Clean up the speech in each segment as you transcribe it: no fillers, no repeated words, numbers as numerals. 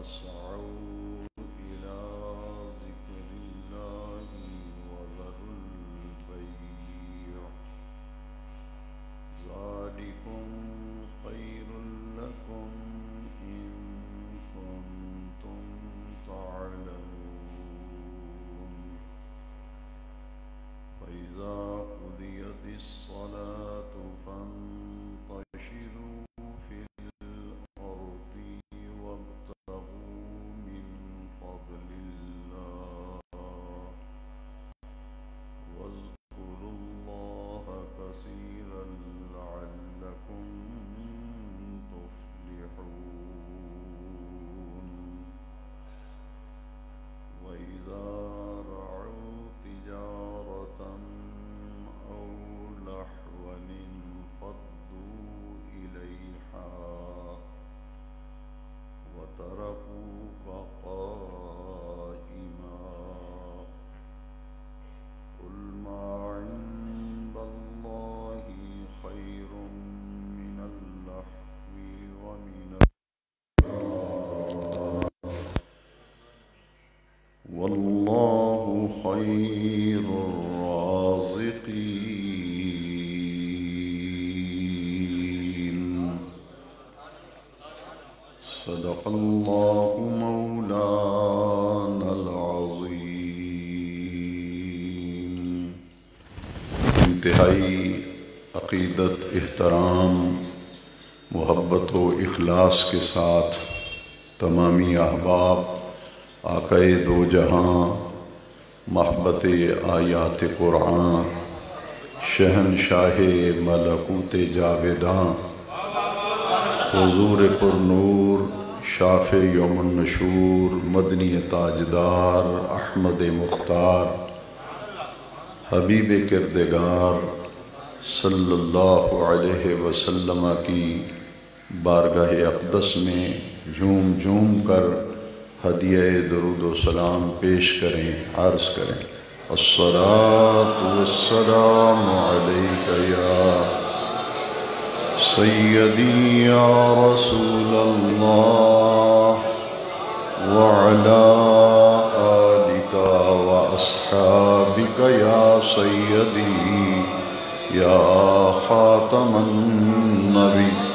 واسعوا إلى ذكر الله وذروا البيع ذلكم خير لكم إن كنتم تعلمون فإذا قضيت الصلاة فانتشروا في الأرض وابتغوا من فضل الله واذكروا الله كثيرا لعلكم تفلحون وإذا رأوا تجارة أو لهوا انفضوا إليها وتركوك قائما قل ما عند الله خير من اللهو ومن والله خير الرازقين صدق الله مولانا العظيم. انتہائی عقیدت، احترام، محبت و اخلاص کے ساتھ تمامی احباب آقائے دو جہاں، محبت آیات قرآن، شہنشاہ ملکوت جاویداں، حضور پر نور، شافع یوم النشور، مدنی تاجدار، احمد مختار، حبیب کردگار صلی اللہ علیہ وسلم کی بارگاہ اقدس میں جھوم جھوم کر ہدیہ درود و سلام پیش کریں، عرض کریں الصلاۃ والسلام علیک یا سیدی یا رسول اللہ وعلی آلک واصحابک یا سیدی یا خاتم النبیین.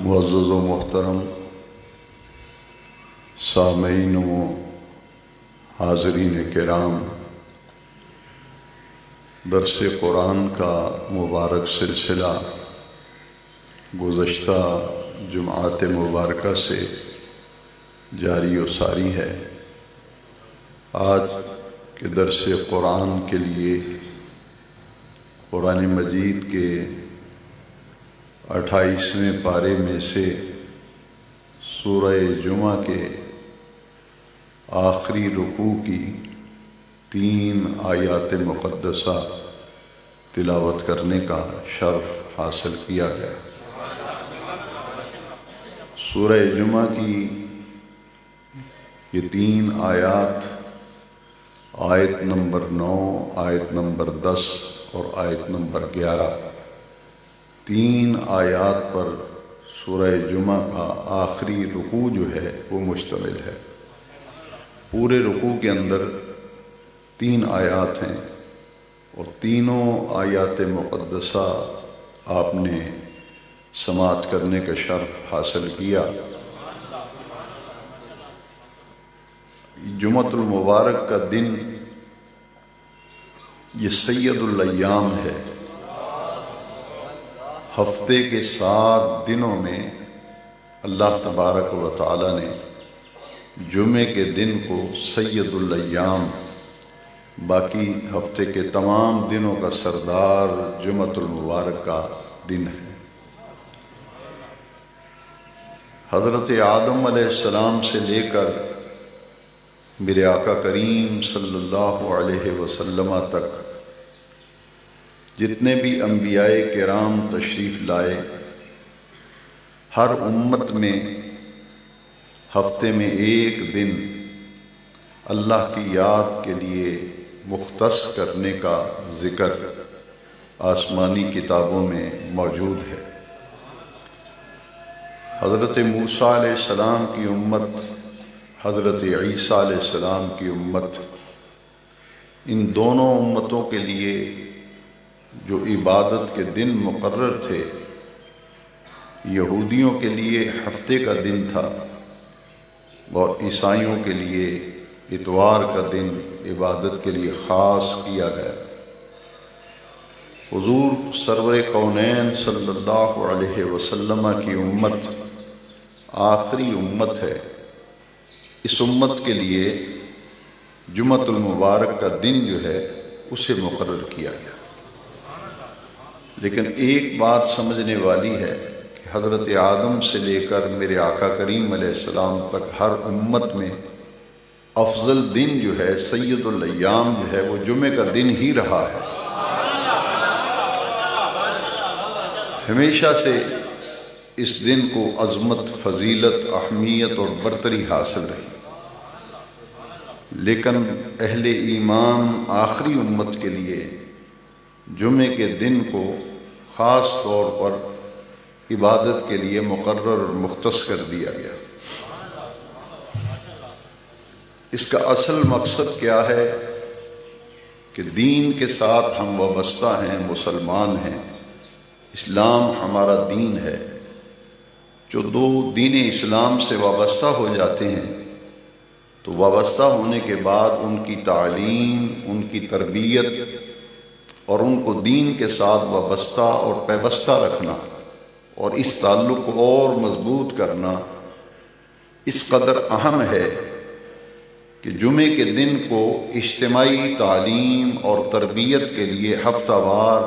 معزز و محترم سامعین و حاضرین کرام، درس قرآن کا مبارک سلسلہ گزشتہ جمعات مبارکہ سے جاری و ساری ہے. آج کے درس قرآن کے لیے قرآن مجید کے 28ویں پارے میں سے سورہ جمعہ کے آخری رکوع کی 3 آیات مقدسہ تلاوت کرنے کا شرف حاصل کیا گیا. سورہ جمعہ کی یہ 3 آیات، آیت نمبر 9، آیت نمبر 10 اور آیت نمبر 11، 3 آیات پر سورہ جمعہ کا آخری رکوع جو ہے وہ مشتمل ہے. پورے رکوع کے اندر 3 آیات ہیں اور تینوں آیات مقدسہ آپ نے سماعت کرنے کا شرف حاصل کیا. جمعۃ المبارک کا دن یہ سید الایام ہے. ہفتے کے 7 دنوں میں اللہ تبارک و تعالی نے جمعے کے دن کو سید الایام، باقی ہفتے کے تمام دنوں کا سردار جمعۃ المبارک کا دن ہے. حضرت آدم علیہ السلام سے لے کر میرے آقا کریم صلی اللہ علیہ وسلم تک جتنے بھی انبیاء کرام تشریف لائے، ہر امت میں ہفتے میں 1 دن اللہ کی یاد کے لیے مختص کرنے کا ذکر آسمانی کتابوں میں موجود ہے۔ حضرت موسیٰ علیہ السلام کی امت، حضرت عیسیٰ علیہ السلام کی امت، ان دونوں امتوں کے لیے جو عبادت کے دن مقرر تھے، یہودیوں کے لیے ہفتے کا دن تھا اور عیسائیوں کے لیے اتوار کا دن عبادت کے لیے خاص کیا گیا۔ حضور سرور کونین صلی اللہ علیہ وسلم کی امت آخری امت ہے۔ اس امت کے لیے جمعۃ المبارک کا دن جو ہے اسے مقرر کیا گیا۔ لیکن ایک بات سمجھنے والی ہے کہ حضرت آدم سے لے کر میرے آقا کریم علیہ السلام تک ہر امت میں افضل دن جو ہے، سید الایام جو ہے، وہ جمعے کا دن ہی رہا ہے۔ ہمیشہ سے اس دن کو عظمت، فضیلت، اہمیت اور برتری حاصل رہی، لیکن اہل ایمان آخری امت کے لیے جمعے کے دن کو خاص طور پر عبادت کے لیے مقرر اور مختص کر دیا گیا۔ اس کا اصل مقصد کیا ہے کہ دین کے ساتھ ہم وابستہ ہیں، مسلمان ہیں، اسلام ہمارا دین ہے۔ جو دو دین اسلام سے وابستہ ہو جاتے ہیں تو وابستہ ہونے کے بعد ان کی تعلیم، ان کی تربیت اور ان کو دین کے ساتھ وابستہ اور پیوستہ رکھنا اور اس تعلق کو اور مضبوط کرنا اس قدر اہم ہے کہ جمعے کے دن کو اجتماعی تعلیم اور تربیت کے لیے ہفتہ وار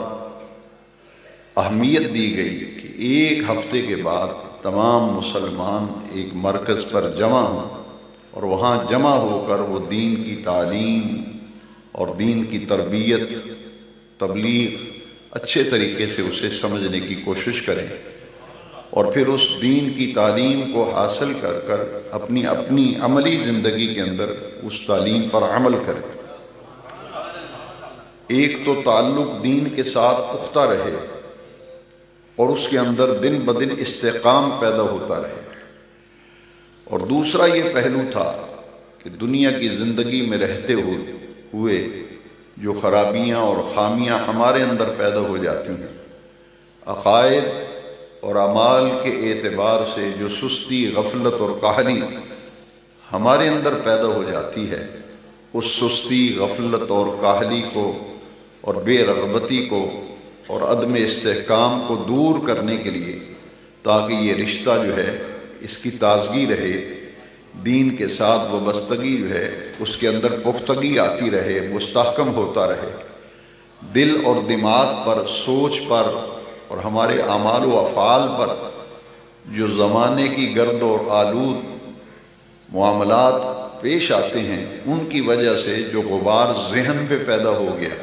اہمیت دی گئی کہ ایک ہفتے کے بعد تمام مسلمان ایک مرکز پر جمع ہوں اور وہاں جمع ہو کر وہ دین کی تعلیم اور دین کی تربیت، تبلیغ اچھے طریقے سے اسے سمجھنے کی کوشش کریں اور پھر اس دین کی تعلیم کو حاصل کر کر اپنی عملی زندگی کے اندر اس تعلیم پر عمل کریں۔ ایک تو تعلق دین کے ساتھ پختہ رہے اور اس کے اندر دن بدن استحکام پیدا ہوتا رہے، اور دوسرا یہ پہلو تھا کہ دنیا کی زندگی میں رہتے ہوئے جو خرابیاں اور خامیاں ہمارے اندر پیدا ہو جاتی ہیں، عقائد اور اعمال کے اعتبار سے جو سستی، غفلت اور کاہلی ہمارے اندر پیدا ہو جاتی ہے، اس سستی، غفلت اور کاہلی کو اور بے رغبتی کو اور عدم استحکام کو دور کرنے کے لیے، تاکہ یہ رشتہ جو ہے اس کی تازگی رہے، دین کے ساتھ وابستگی جو ہے اس کے اندر پختگی آتی رہے، مستحکم ہوتا رہے، دل اور دماغ پر، سوچ پر اور ہمارے اعمال و افعال پر جو زمانے کی گرد اور آلود معاملات پیش آتے ہیں، ان کی وجہ سے جو غبار ذہن پہ پیدا ہو گیا،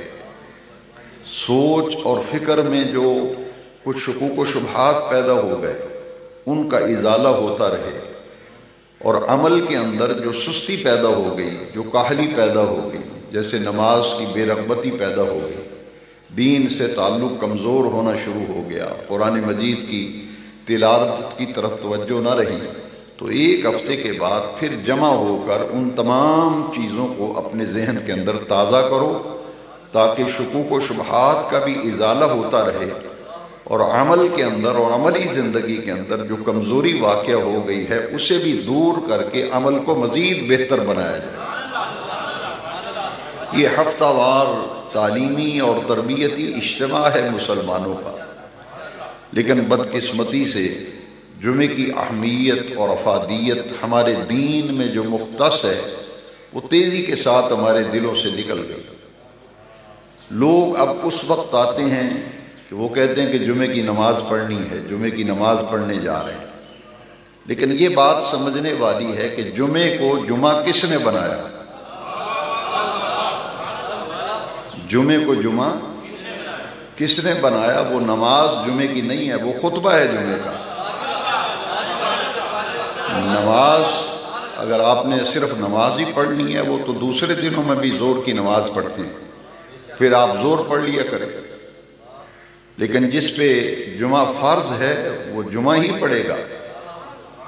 سوچ اور فکر میں جو کچھ شکوک و شبہات پیدا ہو گئے، ان کا ازالہ ہوتا رہے، اور عمل کے اندر جو سستی پیدا ہو گئی، جو کاہلی پیدا ہو گئی، جیسے نماز کی بے رغبتی پیدا ہو گئی، دین سے تعلق کمزور ہونا شروع ہو گیا، قرآن مجید کی تلاوت کی طرف توجہ نہ رہی، تو ایک ہفتے کے بعد پھر جمع ہو کر ان تمام چیزوں کو اپنے ذہن کے اندر تازہ کرو، تاکہ شکوک و شبہات کا بھی ازالہ ہوتا رہے اور عمل کے اندر اور عملی زندگی کے اندر جو کمزوری واقع ہو گئی ہے اسے بھی دور کر کے عمل کو مزید بہتر بنایا جائے۔ یہ ہفتہ وار تعلیمی اور تربیتی اجتماع ہے مسلمانوں کا، لیکن بدقسمتی سے جمعے کی اہمیت اور افادیت ہمارے دین میں جو مختص ہے وہ تیزی کے ساتھ ہمارے دلوں سے نکل گئی۔ لوگ اب اس وقت آتے ہیں کہ وہ کہتے ہیں کہ جمعے کی نماز پڑھنی ہے، جمعے کی نماز پڑھنے جا رہے ہیں، لیکن یہ بات سمجھنے والی ہے کہ جمعے کو جمعہ کس نے بنایا؟ جمعے کو جمعہ کس نے بنایا؟ وہ نماز جمعے کی نہیں ہے، وہ خطبہ ہے جمعے کا۔ نماز اگر آپ نے صرف نماز ہی پڑھنی ہے وہ تو دوسرے دنوں میں بھی زور کی نماز پڑھتے ہیں، پھر آپ زور پڑھ لیا کریں، لیکن جس پہ جمعہ فرض ہے وہ جمعہ ہی پڑھے گا،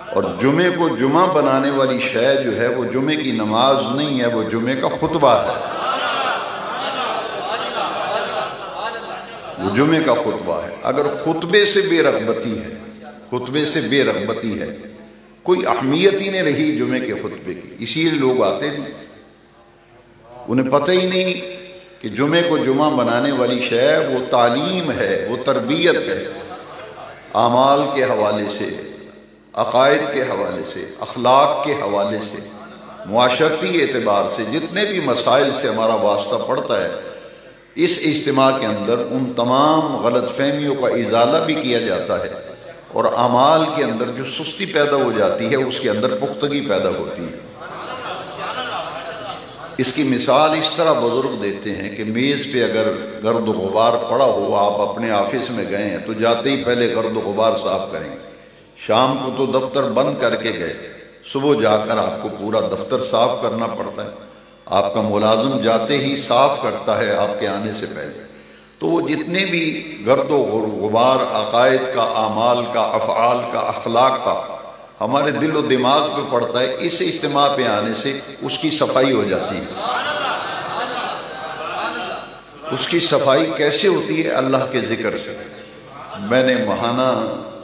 اور جمعے کو جمعہ بنانے والی شے جو ہے وہ جمعے کی نماز نہیں ہے، وہ جمعے کا خطبہ ہے، وہ جمعے کا خطبہ ہے۔ اگر خطبے سے بے رغبتی ہے، خطبے سے بے رغبتی ہے، کوئی اہمیت ہی نہیں رہی جمعے کے خطبے کی، اسی لیے لوگ آتے نہیں، انہیں پتہ ہی نہیں کہ جمعے کو جمعہ بنانے والی شے وہ تعلیم ہے، وہ تربیت ہے، اعمال کے حوالے سے، عقائد کے حوالے سے، اخلاق کے حوالے سے، معاشرتی اعتبار سے جتنے بھی مسائل سے ہمارا واسطہ پڑتا ہے، اس اجتماع کے اندر ان تمام غلط فہمیوں کا ازالہ بھی کیا جاتا ہے، اور اعمال کے اندر جو سستی پیدا ہو جاتی ہے اس کے اندر پختگی پیدا ہوتی ہے۔ اس کی مثال اس طرح بزرگ دیتے ہیں کہ میز پہ اگر گرد و غبار پڑا ہو، آپ اپنے آفس میں گئے ہیں تو جاتے ہی پہلے گرد و غبار صاف کریں گے، شام کو تو دفتر بند کر کے گئے، صبح جا کر آپ کو پورا دفتر صاف کرنا پڑتا ہے، آپ کا ملازم جاتے ہی صاف کرتا ہے آپ کے آنے سے پہلے۔ تو وہ جتنے بھی گرد و غبار عقائد کا، اعمال کا، افعال کا، اخلاق کا ہمارے دل و دماغ پہ پڑتا ہے، اس اجتماع پہ آنے سے اس کی صفائی ہو جاتی ہے۔ اس کی صفائی کیسے ہوتی ہے؟ اللہ کے ذکر سے۔ میں نے ماہانہ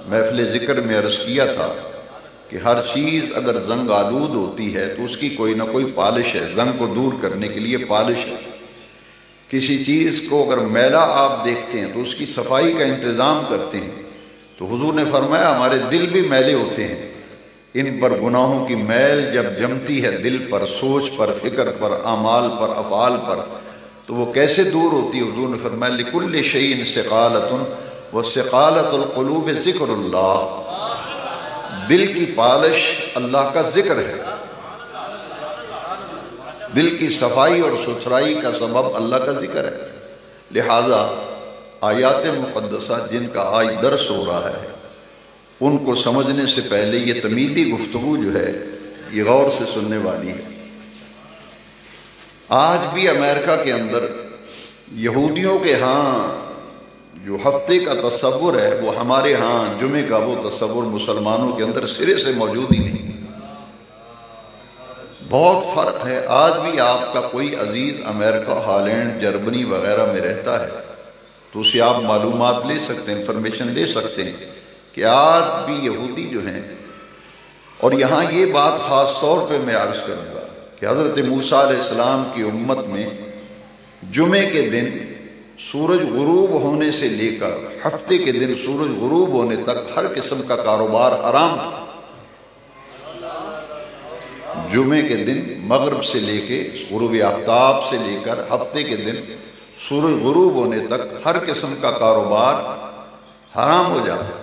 محفل ذکر میں عرض کیا تھا کہ ہر چیز اگر زنگ آلود ہوتی ہے تو اس کی کوئی نہ کوئی پالش ہے، زنگ کو دور کرنے کے لیے پالش ہے۔ کسی چیز کو اگر میلہ آپ دیکھتے ہیں تو اس کی صفائی کا انتظام کرتے ہیں، تو حضور نے فرمایا ہمارے دل بھی میلے ہوتے ہیں، ان پر گناہوں کی میل جب جمتی ہے دل پر، سوچ پر، فکر پر، اعمال پر، افعال پر، تو وہ کیسے دور ہوتی ہے؟ حضور نے فرمایا لِكُلِّ شَيْءٍ سِقَالَةٌ وَسِقَالَةُ الْقُلُوبِ ذِكْرُ اللَّهِ۔ دل کی پالش اللہ کا ذکر ہے، دل کی صفائی اور ستھرائی کا سبب اللہ کا ذکر ہے۔ لہذا آیات مقدسہ جن کا آج درس ہو رہا ہے ان کو سمجھنے سے پہلے یہ تمیدی گفتگو جو ہے یہ غور سے سننے والی ہے۔ آج بھی امریکہ کے اندر یہودیوں کے ہاں جو ہفتے کا تصور ہے وہ ہمارے ہاں جمعے کا وہ تصور مسلمانوں کے اندر سرے سے موجود ہی نہیں، بہت فرق ہے۔ آج بھی آپ کا کوئی عزیز امریکہ، ہالینڈ، جرمنی وغیرہ میں رہتا ہے تو اسے آپ معلومات لے سکتے ہیں، انفارمیشن لے سکتے ہیں کہ آج بھی یہودی جو ہیں، اور یہاں یہ بات خاص طور پہ میں عرض کروں گا کہ حضرت موسیٰ علیہ السلام کی امت میں جمعے کے دن سورج غروب ہونے سے لے کر ہفتے کے دن سورج غروب ہونے تک ہر قسم کا کاروبار حرام تھا۔ جمعے کے دن مغرب سے لے کے غروب آفتاب سے لے کر ہفتے کے دن سورج غروب ہونے تک ہر قسم کا کاروبار حرام ہو جاتا ہے۔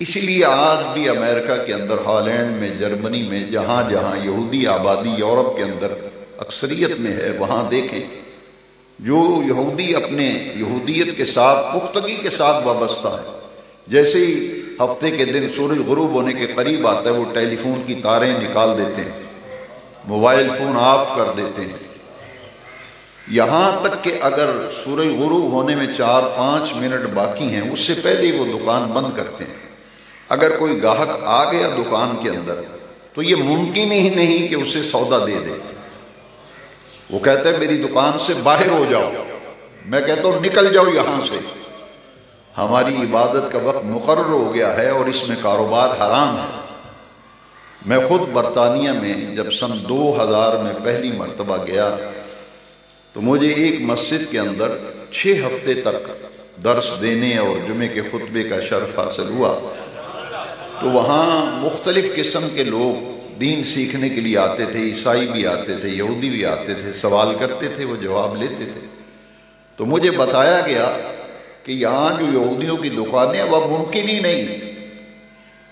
اسی لیے آج بھی امریکہ کے اندر، ہالینڈ میں، جرمنی میں، جہاں جہاں یہودی آبادی یورپ کے اندر اکثریت میں ہے، وہاں دیکھیں جو یہودی اپنے یہودیت کے ساتھ پختگی کے ساتھ وابستہ ہے، جیسے ہی ہفتے کے دن سورج غروب ہونے کے قریب آتا ہے وہ ٹیلی فون کی تاریں نکال دیتے ہیں، موبائل فون آف کر دیتے ہیں، یہاں تک کہ اگر سورج غروب ہونے میں 4-5 منٹ باقی ہیں اس سے پہلے ہی وہ دکان بند کرتے ہیں۔ اگر کوئی گاہک آ گیا دکان کے اندر تو یہ ممکن ہی نہیں کہ اسے سودا دے دے، وہ کہتا ہے میری دکان سے باہر ہو جاؤ، میں کہتا ہوں نکل جاؤ یہاں سے، ہماری عبادت کا وقت مقرر ہو گیا ہے اور اس میں کاروبار حرام ہے۔ میں خود برطانیہ میں جب سن 2000 میں پہلی مرتبہ گیا تو مجھے ایک مسجد کے اندر 6 ہفتے تک درس دینے اور جمعے کے خطبے کا شرف حاصل ہوا، تو وہاں مختلف قسم کے لوگ دین سیکھنے کے لیے آتے تھے، عیسائی بھی آتے تھے، یہودی بھی آتے تھے، سوال کرتے تھے، وہ جواب لیتے تھے۔ تو مجھے بتایا گیا کہ یہاں جو یہودیوں کی دکانیں وہ ممکن ہی نہیں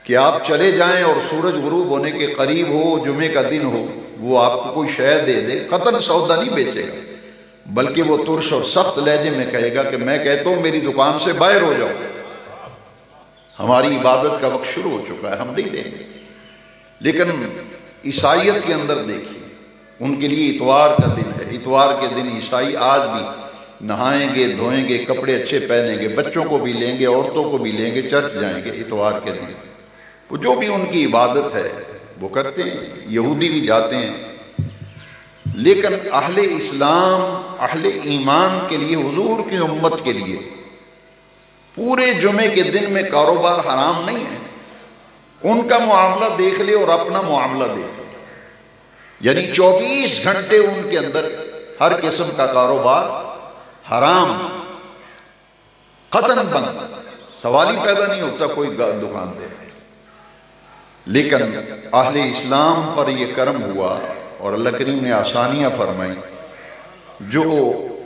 کہ آپ چلے جائیں اور سورج غروب ہونے کے قریب ہو، جمعے کا دن ہو، وہ آپ کو کوئی شے دے دے، قطعاً سودا نہیں بیچے گا، بلکہ وہ ترش اور سخت لہجے میں کہے گا کہ میں کہتا ہوں میری دکان سے باہر ہو جاؤ، ہماری عبادت کا وقت شروع ہو چکا ہے، ہم نہیں دیں گے۔ لیکن عیسائیت کے اندر دیکھیے، ان کے لیے اتوار کا دن ہے، اتوار کے دن عیسائی آج بھی نہائیں گے، دھوئیں گے، کپڑے اچھے پہنیں گے، بچوں کو بھی لیں گے، عورتوں کو بھی لیں گے، چرچ جائیں گے اتوار کے دن، وہ جو بھی ان کی عبادت ہے وہ کرتے ہیں، یہودی بھی جاتے ہیں۔ لیکن اہل اسلام، اہل ایمان کے لیے، حضور کی امت کے لیے پورے جمعے کے دن میں کاروبار حرام نہیں ہے۔ ان کا معاملہ دیکھ لے اور اپنا معاملہ دیکھ لے، یعنی 24 گھنٹے ان کے اندر ہر قسم کا کاروبار حرام، قطعاً بند، سوال ہی پیدا نہیں ہوتا کوئی دکان دے۔ لیکن اہل اسلام پر یہ کرم ہوا اور اللہ کریم نے آسانیاں فرمائی۔ جو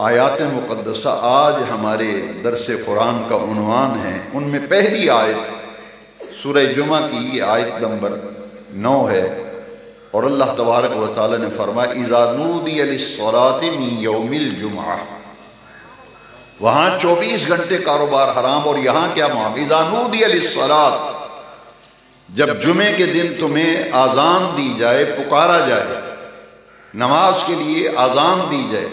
آیات مقدسہ آج ہمارے درس قرآن کا عنوان ہے، ان میں پہلی آیت سورہ جمعہ کی یہ آیت نمبر 9 ہے، اور اللہ تبارک و تعالی نے فرمایا اذا نودی للصلاۃ من یوم الجمعہ۔ وہاں 24 گھنٹے کاروبار حرام، اور یہاں کیا معاملہ؟ اذا نودی للصلاۃ، جب جمعے کے دن تمہیں آذان دی جائے، پکارا جائے، نماز کے لیے آذان دی جائے،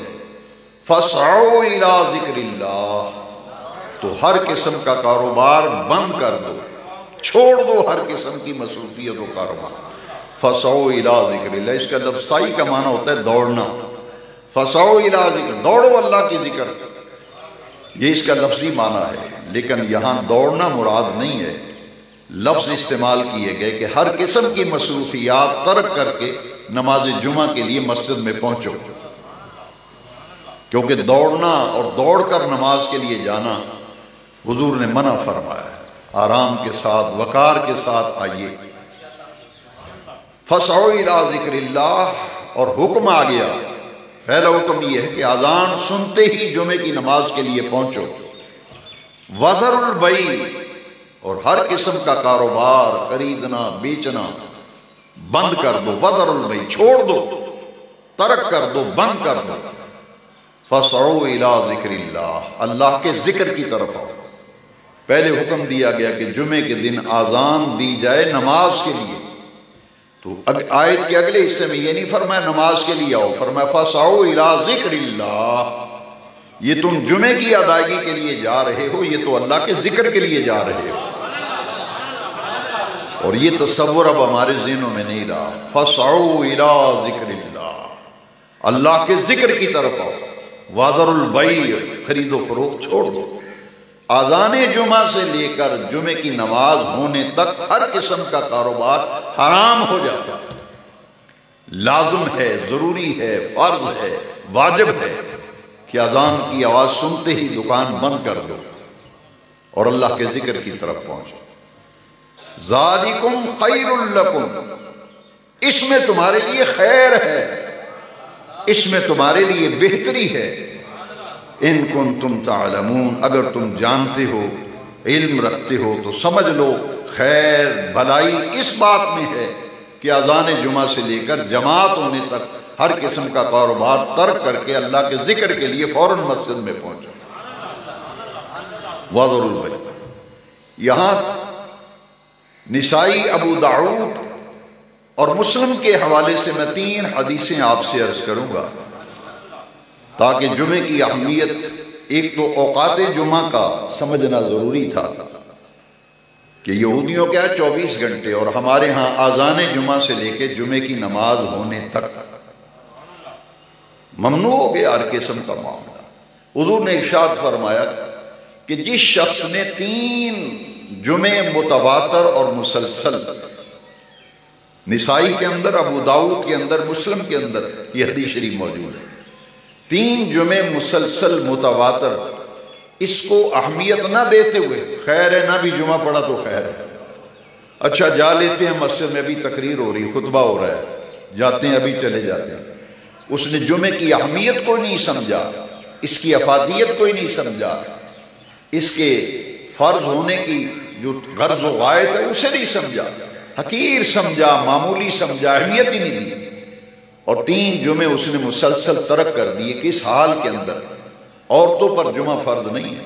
فَاسْعَوْا إِلَىٰ ذِكْرِ اللَّهِ، تو ہر قسم کا کاروبار بند کر دو، چھوڑ دو ہر قسم کی مصروفیت و کاروبار۔ فَاسْعَوْا إِلَىٰ ذِكْرِ اللَّهِ، اس کا لفظ سعی کا معنی ہوتا ہے دوڑنا۔ فَاسْعَوْا إِلَىٰ ذِكْرِ، دوڑو اللہ کی ذکر، یہ اس کا لفظی معنی ہے۔ لیکن یہاں دوڑنا مراد نہیں ہے، لفظ استعمال کیے گئے کہ ہر قسم کی مصروفیات ترک کر کے نماز جمعہ کے لیے مسجد میں پہنچو، کیونکہ دوڑنا اور دوڑ کر نماز کے لیے جانا حضور نے منع فرمایا ہے۔ آرام کے ساتھ، وقار کے ساتھ آئیے۔ فَاسْعَوْا إِلَىٰ ذِكْرِ اللَّهِ، اور حکم آ گیا، پہلا حکم یہ ہے کہ اذان سنتے ہی جمعے کی نماز کے لیے پہنچو۔ وَذَرُوا الْبَيْعَ، اور ہر قسم کا کاروبار، خریدنا بیچنا بند کر دو۔ وَذَرُوا الْبَيْعَ، چھوڑ دو، ترک کر دو، بند کر دو۔ فَاسْعَوْا إِلَىٰ ذِكْرِ اللَّهِ، اللہ کے ذکر کی طرف آؤ۔ پہلے حکم دیا گیا کہ جمعے کے دن آذان دی جائے نماز کے لیے، تو آیت کے اگلے حصے میں یہ نہیں فرمایا نماز کے لیے آؤ، فرمایا فَاسْعَوْا إِلَىٰ ذِكْرِ اللَّهِ، یہ تم جمعے کی ادائیگی کے لیے جا رہے ہو، یہ تو اللہ کے ذکر کے لیے جا رہے ہو۔ اور یہ تصور اب ہمارے ذہنوں میں نہیں رہا۔ فَاسْعَوْا إِلَىٰ ذِكْرِ اللَّهِ، اللہ کے ذکر کی طرف آؤ۔ وَذَرُوا الْبَيْعَ، خرید و فروخت چھوڑ دو۔ آذان جمعہ سے لے کر جمعے کی نماز ہونے تک ہر قسم کا کاروبار حرام ہو جاتا ہے۔ لازم ہے، ضروری ہے، فرض ہے، واجب ہے کہ اذان کی آواز سنتے ہی دکان بند کر دو اور اللہ کے ذکر کی طرف پہنچو۔ ذالکم خیر لکم، اس میں تمہارے لیے خیر ہے، اس میں تمہارے لیے بہتری ہے۔ ان کنتم تعلمون، اگر تم جانتے ہو، علم رکھتے ہو تو سمجھ لو خیر بھلائی اس بات میں ہے کہ اذان جمعہ سے لے کر جماعت ہونے تک ہر قسم کا کاروبار ترک کر کے اللہ کے ذکر کے لیے فوراً مسجد میں پہنچو۔ وَذَرُوا الْبَيْعَ، یہاں نسائی، ابو داؤد اور مسلم کے حوالے سے میں 3 حدیثیں آپ سے عرض کروں گا تاکہ جمعے کی اہمیت، ایک تو اوقات جمعہ کا سمجھنا ضروری تھا کہ یہودیوں کیا 24 گھنٹے، اور ہمارے ہاں آذان جمعہ سے لے کے جمعے کی نماز ہونے تک ممنوع ہو گیا ہر قسم کا معاملہ۔ حضور نے ارشاد فرمایا کہ جس شخص نے 3 جمعے متواتر اور مسلسل، نسائی کے اندر، ابو داؤد کے اندر، مسلم کے اندر یہ حدیث شریف موجود ہے، 3 جمعے مسلسل متواتر، اس کو اہمیت نہ دیتے ہوئے، خیر ہے نہ بھی جمعہ پڑھا تو خیر ہے، اچھا جا لیتے ہیں مسجد میں، ابھی تقریر ہو رہی، خطبہ ہو رہا ہے، جاتے ہیں، ابھی چلے جاتے ہیں۔ اس نے جمعے کی اہمیت کو نہیں سمجھا، اس کی افادیت کو ہی نہیں سمجھا، اس کے فرض ہونے کی جو غرض و غایت ہے اسے نہیں سمجھا، حقیر سمجھا، معمولی سمجھا، اہمیت ہی نہیں دی، اور 3 جمعے اس نے مسلسل ترک کر دیے۔ کس حال کے اندر؟ عورتوں پر جمعہ فرض نہیں ہے،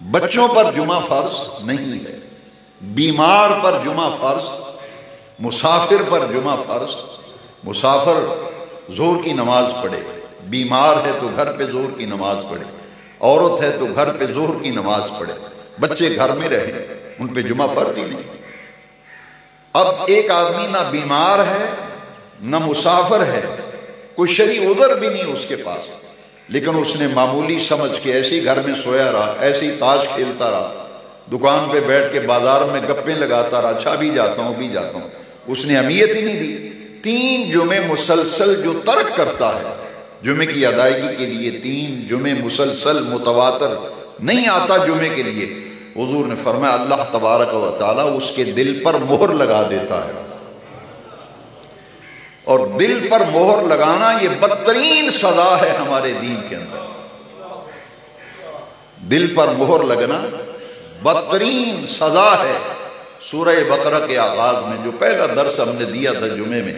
بچوں پر جمعہ فرض نہیں ہے، بیمار پر جمعہ فرض مسافر پر جمعہ فرض، مسافر ظہر کی نماز پڑھے، بیمار ہے تو گھر پہ ظہر کی نماز پڑھے، عورت ہے تو گھر پہ ظہر کی نماز پڑھے، بچے گھر میں رہیں، ان پہ جمعہ فرض ہی نہیں۔ اب ایک آدمی نہ بیمار ہے نہ مسافر ہے، کوئی شرعی عذر بھی نہیں اس کے پاس، لیکن اس نے معمولی سمجھ کے ایسے ہی گھر میں سویا رہا، ایسے ہی تاش کھیلتا رہا، دکان پہ بیٹھ کے بازار میں گپیں لگاتا رہا، اچھا بھی جاتا ہوں، اس نے اہمیت ہی نہیں دی۔ 3 جمعے مسلسل جو ترک کرتا ہے، جمعے کی ادائیگی کے لیے 3 جمعے مسلسل متواتر نہیں آتا جمعے کے لیے، حضور نے فرمایا اللہ تبارک و تعالی اس کے دل پر مہر لگا دیتا ہے۔ اور دل پر مہر لگانا یہ بدترین سزا ہے ہمارے دین کے اندر۔ دل پر مہر لگنا بدترین سزا ہے۔ سورہ بقرہ کے آغاز میں جو پہلا درس ہم نے دیا تھا جمعے میں،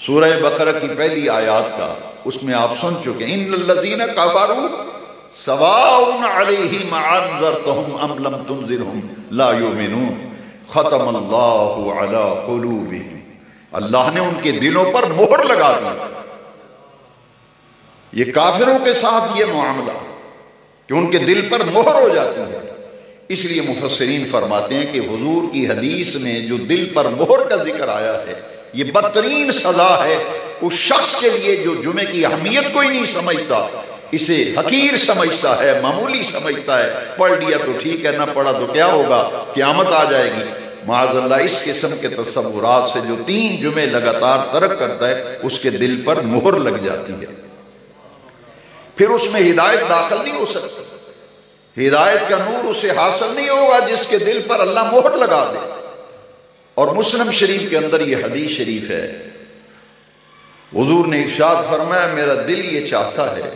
سورہ بقرہ کی پہلی آیات کا، اس میں آپ سن چکے ہیں، ان الذین کفروا سواء علیہم انذرتہم ام لم تنذرہم لا یؤمنون ختم اللہ علی قلوبہم۔ اللہ نے ان کے دلوں پر مہر لگا دی۔ یہ کافروں کے ساتھ یہ معاملہ کہ ان کے دل پر مہر ہو جاتی ہے۔ اس لیے مفسرین فرماتے ہیں کہ حضور کی حدیث میں جو دل پر مہر کا ذکر آیا ہے، یہ بدترین سزا ہے اس شخص کے لیے جو جمعے کی اہمیت کو ہی نہیں سمجھتا، اسے حقیر سمجھتا ہے، معمولی سمجھتا ہے، پڑھ لیا تو ٹھیک ہے، نہ پڑھا تو کیا ہوگا، قیامت آ جائے گی۔ معاذ اللہ اس قسم کے تصورات سے جو 3 جمعے لگاتار ترک کرتا ہے، اس کے دل پر مہر لگ جاتی ہے، پھر اس میں ہدایت داخل نہیں ہو سکتی۔ ہدایت کا نور اسے حاصل نہیں ہوگا جس کے دل پر اللہ مہر لگا دے۔ اور مسلم شریف کے اندر یہ حدیث شریف ہے، حضور نے ارشاد فرمایا میرا دل یہ چاہتا ہے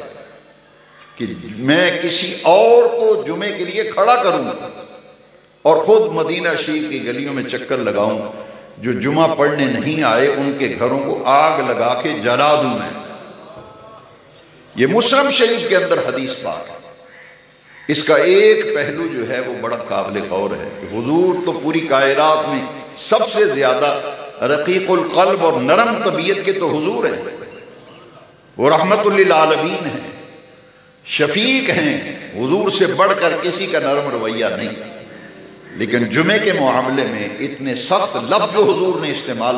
کہ میں کسی اور کو جمعے کے لیے کھڑا کروں اور خود مدینہ شریف کی گلیوں میں چکر لگاؤں، جو جمعہ پڑھنے نہیں آئے ان کے گھروں کو آگ لگا کے جلا دوں میں۔ یہ مسلم شریف کے اندر حدیث پاک ہے۔ اس کا ایک پہلو جو ہے وہ بڑا قابل غور ہے کہ حضور تو پوری کائنات میں سب سے زیادہ رقیق القلب اور نرم طبیعت کے تو حضور ہیں، وہ رحمت للعالمین ہیں، شفیق ہیں، حضور سے بڑھ کر کسی کا نرم رویہ نہیں۔ لیکن جمعے کے معاملے میں اتنے سخت لفظ جو حضور نے استعمال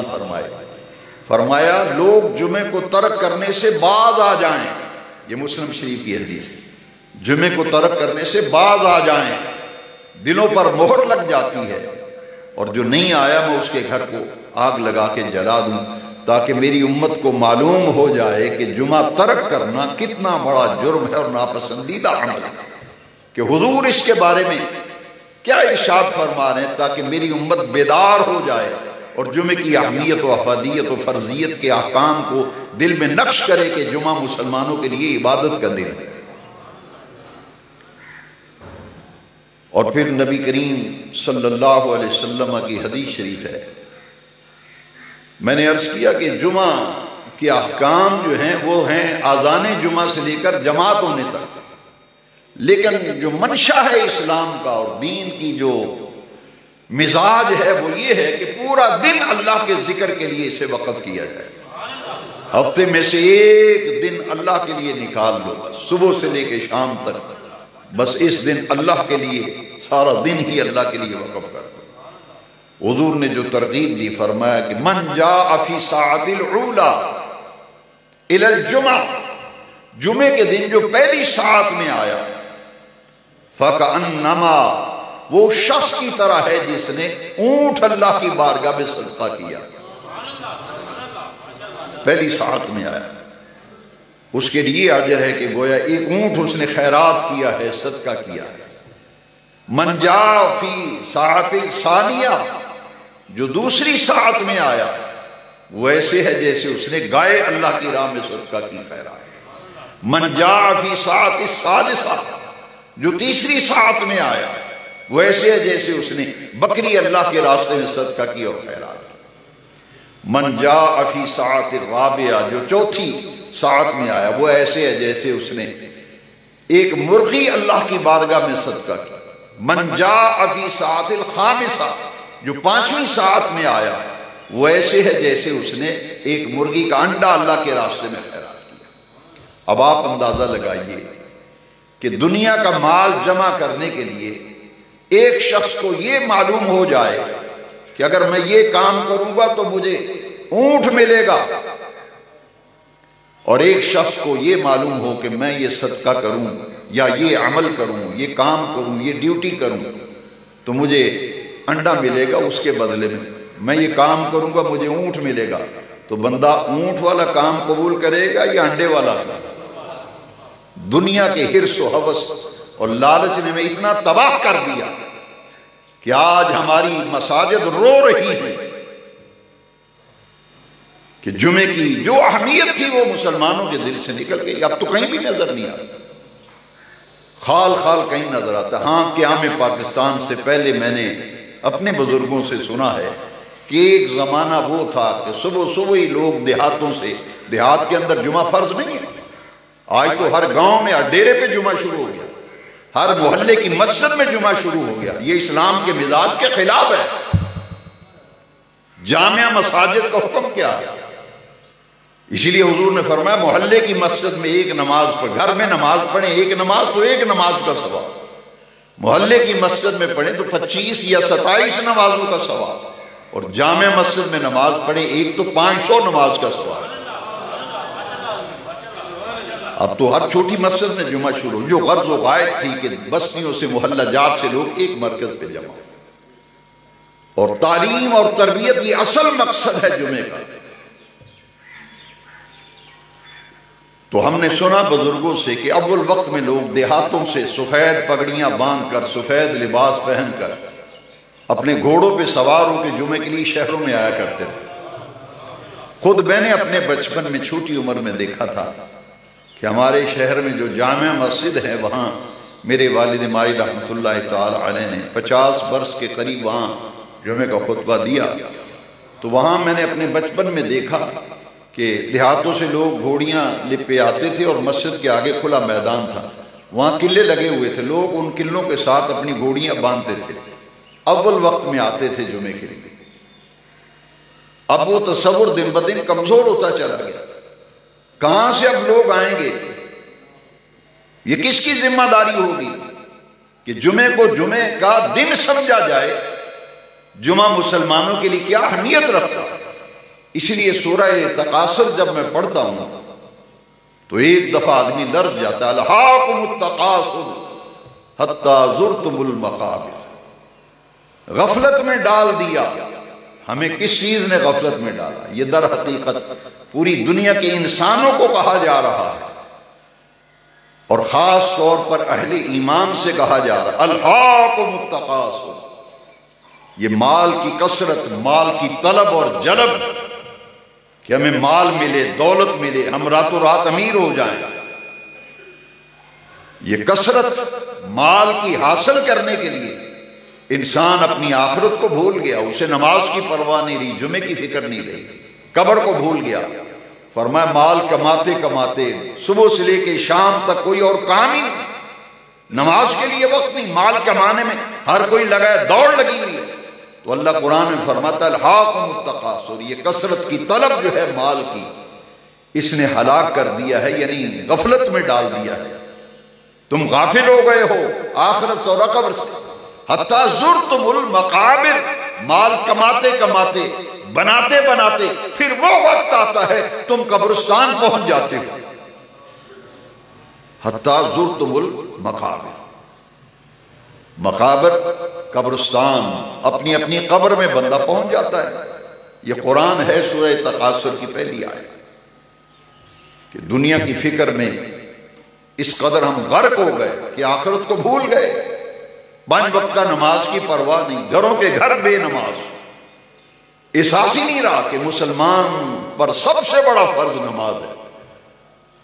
فرمایا لوگ جمعے کو ترک کرنے سے باز آ جائیں، یہ مسلم شریف کی حدیث ہے، جمعے کو ترک کرنے سے باز آ جائیں، دلوں پر مہر لگ جاتی ہے، اور جو نہیں آیا میں اس کے گھر کو آگ لگا کے جلا دوں، تاکہ میری امت کو معلوم ہو جائے کہ جمعہ ترک کرنا کتنا بڑا جرم ہے اور ناپسندیدہ عمل ہے، کہ حضور اس کے بارے میں کیا ارشاد فرما رہے ہیں، تاکہ میری امت بیدار ہو جائے اور جمعے کی اہمیت و افادیت و فرضیت کے احکام کو دل میں نقش کرے کہ جمعہ مسلمانوں کے لیے عبادت کا دن ہے۔ اور پھر نبی کریم صلی اللہ علیہ وسلم کی حدیث شریف ہے، میں نے عرض کیا کہ جمعہ کے احکام جو ہیں وہ ہیں آذان جمعہ سے لے کر جماعت ہونے تک، لیکن جو منشا ہے اسلام کا اور دین کی جو مزاج ہے وہ یہ ہے کہ پورا دن اللہ کے ذکر کے لیے اسے وقف کیا جائے۔ ہفتے میں سے ایک دن اللہ کے لیے نکال لو، بس صبح سے لے کے شام تک، بس اس دن اللہ کے لیے سارا دن ہی اللہ کے لیے وقف کر دو۔ حضور نے جو ترغیب دی فرمایا کہ من جاء فی ساعۃ الاولی الی الجمعہ، جمعے کے دن جو پہلی ساعت میں آیا، فکأنما، وہ شخص کی طرح ہے جس نے اونٹ اللہ کی بارگاہ میں صدقہ کیا، پہلی ساعت میں آیا، اس کے لیے اجر ہے کہ گویا ایک اونٹ اس نے خیرات کیا ہے، صدقہ کیا ہے۔ من جاء فی ساعۃ الثانیہ، جو دوسری ساعت میں آیا، وہ ایسے ہے جیسے اس نے گائے اللہ کی راہ میں صدقہ کی، خیرات۔ من جاء فی ساعۃ الثالثہ، جو تیسری ساعت میں آیا، وہ ایسے ہے جیسے اس نے بکری اللہ کے راستے میں صدقہ کی اور خیرات کی۔ من جاء فی ساعۃ الرابعہ، جو چوتھی ساعت میں آیا، وہ ایسے ہے جیسے اس نے ایک مرغی اللہ کی بارگاہ میں صدقہ کی۔ من جاء فی ساعۃ الخامسہ، جو پانچویں ساعت میں آیا، وہ ایسے ہے جیسے اس نے ایک مرغی کا انڈا اللہ کے راستے میں خیرات کیا۔ اب آپ اندازہ لگائیے کہ دنیا کا مال جمع کرنے کے لیے ایک شخص کو یہ معلوم ہو جائے کہ اگر میں یہ کام کروں گا تو مجھے اونٹ ملے گا، اور ایک شخص کو یہ معلوم ہو کہ میں یہ صدقہ کروں یا یہ عمل کروں، یہ کام کروں، یہ ڈیوٹی کروں تو مجھے انڈا ملے گا، اس کے بدلے میں یہ کام کروں گا مجھے اونٹ ملے گا، تو بندہ اونٹ والا کام قبول کرے گا یا انڈے والا؟ دنیا کے حرص و حوث اور لالچ نے میں اتنا تباہ کر دیا کہ آج ہماری مساجد رو رہی ہیں کہ جمعے کی جو اہمیت تھی وہ مسلمانوں کے دل سے نکل گئی، اب تو کہیں بھی نظر نہیں آتا، خال خال کہیں نظر آتا۔ ہاں، قیام پاکستان سے پہلے میں نے اپنے بزرگوں سے سنا ہے کہ ایک زمانہ وہ تھا کہ صبح صبح ہی لوگ دیہات کے اندر جمعہ فرض نہیں ہے، آج تو ہر گاؤں میں ہر ڈیرے پہ جمعہ شروع ہو گیا، ہر محلے کی مسجد میں جمعہ شروع ہو گیا۔ یہ اسلام کے مزاج کے خلاف ہے۔ جامع مساجد کا حکم کیا ہے؟ اسی لیے حضور نے فرمایا محلے کی مسجد میں ایک نماز پڑھ، گھر میں نماز پڑھیں ایک نماز تو ایک نماز کا ثواب، محلے کی مسجد میں پڑھیں تو 25 یا 27 نمازوں کا ثواب، اور جامع مسجد میں نماز پڑھیں ایک تو 500 نماز کا ثواب۔ اب تو ہر چھوٹی مسجد میں جمعہ شروع، جو غرض و غائب تھی کہ بستیوں سے محلہ جات سے لوگ ایک مرکز پہ جمع، اور تعلیم اور تربیت یہ اصل مقصد ہے جمعے کا۔ تو ہم نے سنا بزرگوں سے کہ اول وقت میں لوگ دیہاتوں سے سفید پگڑیاں باندھ کر، سفید لباس پہن کر، اپنے گھوڑوں پہ سوار ہو کے جمعے کے لیے شہروں میں آیا کرتے تھے۔ خود میں نے اپنے بچپن میں چھوٹی عمر میں دیکھا تھا کہ ہمارے شہر میں جو جامع مسجد ہے وہاں میرے والد مائی رحمۃ اللہ تعالی علیہ نے 50 برس کے قریب وہاں جمعے کا خطبہ دیا۔ تو وہاں میں نے اپنے بچپن میں دیکھا کہ دیہاتوں سے لوگ گھوڑیاں لپے آتے تھے اور مسجد کے آگے کھلا میدان تھا، وہاں قلعے لگے ہوئے تھے، لوگ ان قلعوں کے ساتھ اپنی گھوڑیاں باندھتے تھے، اول وقت میں آتے تھے جمعے کے لیے۔ اب وہ تصور دن بدن کمزور ہوتا چلا گیا، کہاں سے اب لوگ آئیں گے؟ یہ کس کی ذمہ داری ہوگی کہ جمعے کو جمعے کا دن سمجھا جائے؟ جمعہ مسلمانوں کے لیے کیا اہمیت رکھتا ہے؟ اس لیے سورہ تکاثر جب میں پڑھتا ہوں تو ایک دفعہ آدمی لرز جاتا ہے، الہاکم التکاثر حتی زرتم المقابر۔ غفلت میں ڈال دیا، ہمیں کس چیز نے غفلت میں ڈالا؟ یہ در حقیقت پوری دنیا کے انسانوں کو کہا جا رہا ہے، اور خاص طور پر اہل ایمان سے کہا جا رہا ہے الہاکم التکاثر۔ یہ مال کی کثرت، مال کی طلب اور جلب، کہ ہمیں مال ملے، دولت ملے، ہم راتوں رات امیر ہو جائیں، یہ کثرت مال کی حاصل کرنے کے لیے انسان اپنی آخرت کو بھول گیا، اسے نماز کی پرواہ نہیں رہی، جمعے کی فکر نہیں رہی، قبر کو بھول گیا۔ فرمایا مال کماتے کماتے صبح سے لے کے شام تک کوئی اور کام ہی نہیں، نماز کے لیے وقت نہیں، مال کمانے میں ہر کوئی لگا ہے، دوڑ لگی ہوئی ہے۔ تو اللہ قرآن میں فرماتا ہے الہاکم التکاثر، یہ کثرت کی طلب جو ہے مال کی، اس نے ہلاک کر دیا ہے، یعنی غفلت میں ڈال دیا ہے، تم غافل ہو گئے ہو آخرت اور قبر سے۔ حتی زرتم المقابر، مال کماتے کماتے، بناتے بناتے پھر وہ وقت آتا ہے تم قبرستان پہنچ جاتے ہو۔ حتی زرتم المقابر، مقابر قبرستان، اپنی اپنی قبر میں بندہ پہنچ جاتا ہے۔ یہ قرآن ہے سورہ تکاثر کی پہلی آیت، کہ دنیا کی فکر میں اس قدر ہم غرق ہو گئے کہ آخرت کو بھول گئے، 5 وقتہ نماز کی پرواہ نہیں، گھروں کے گھر بے نماز، احساس ہی نہیں رہا کہ مسلمان پر سب سے بڑا فرض نماز ہے۔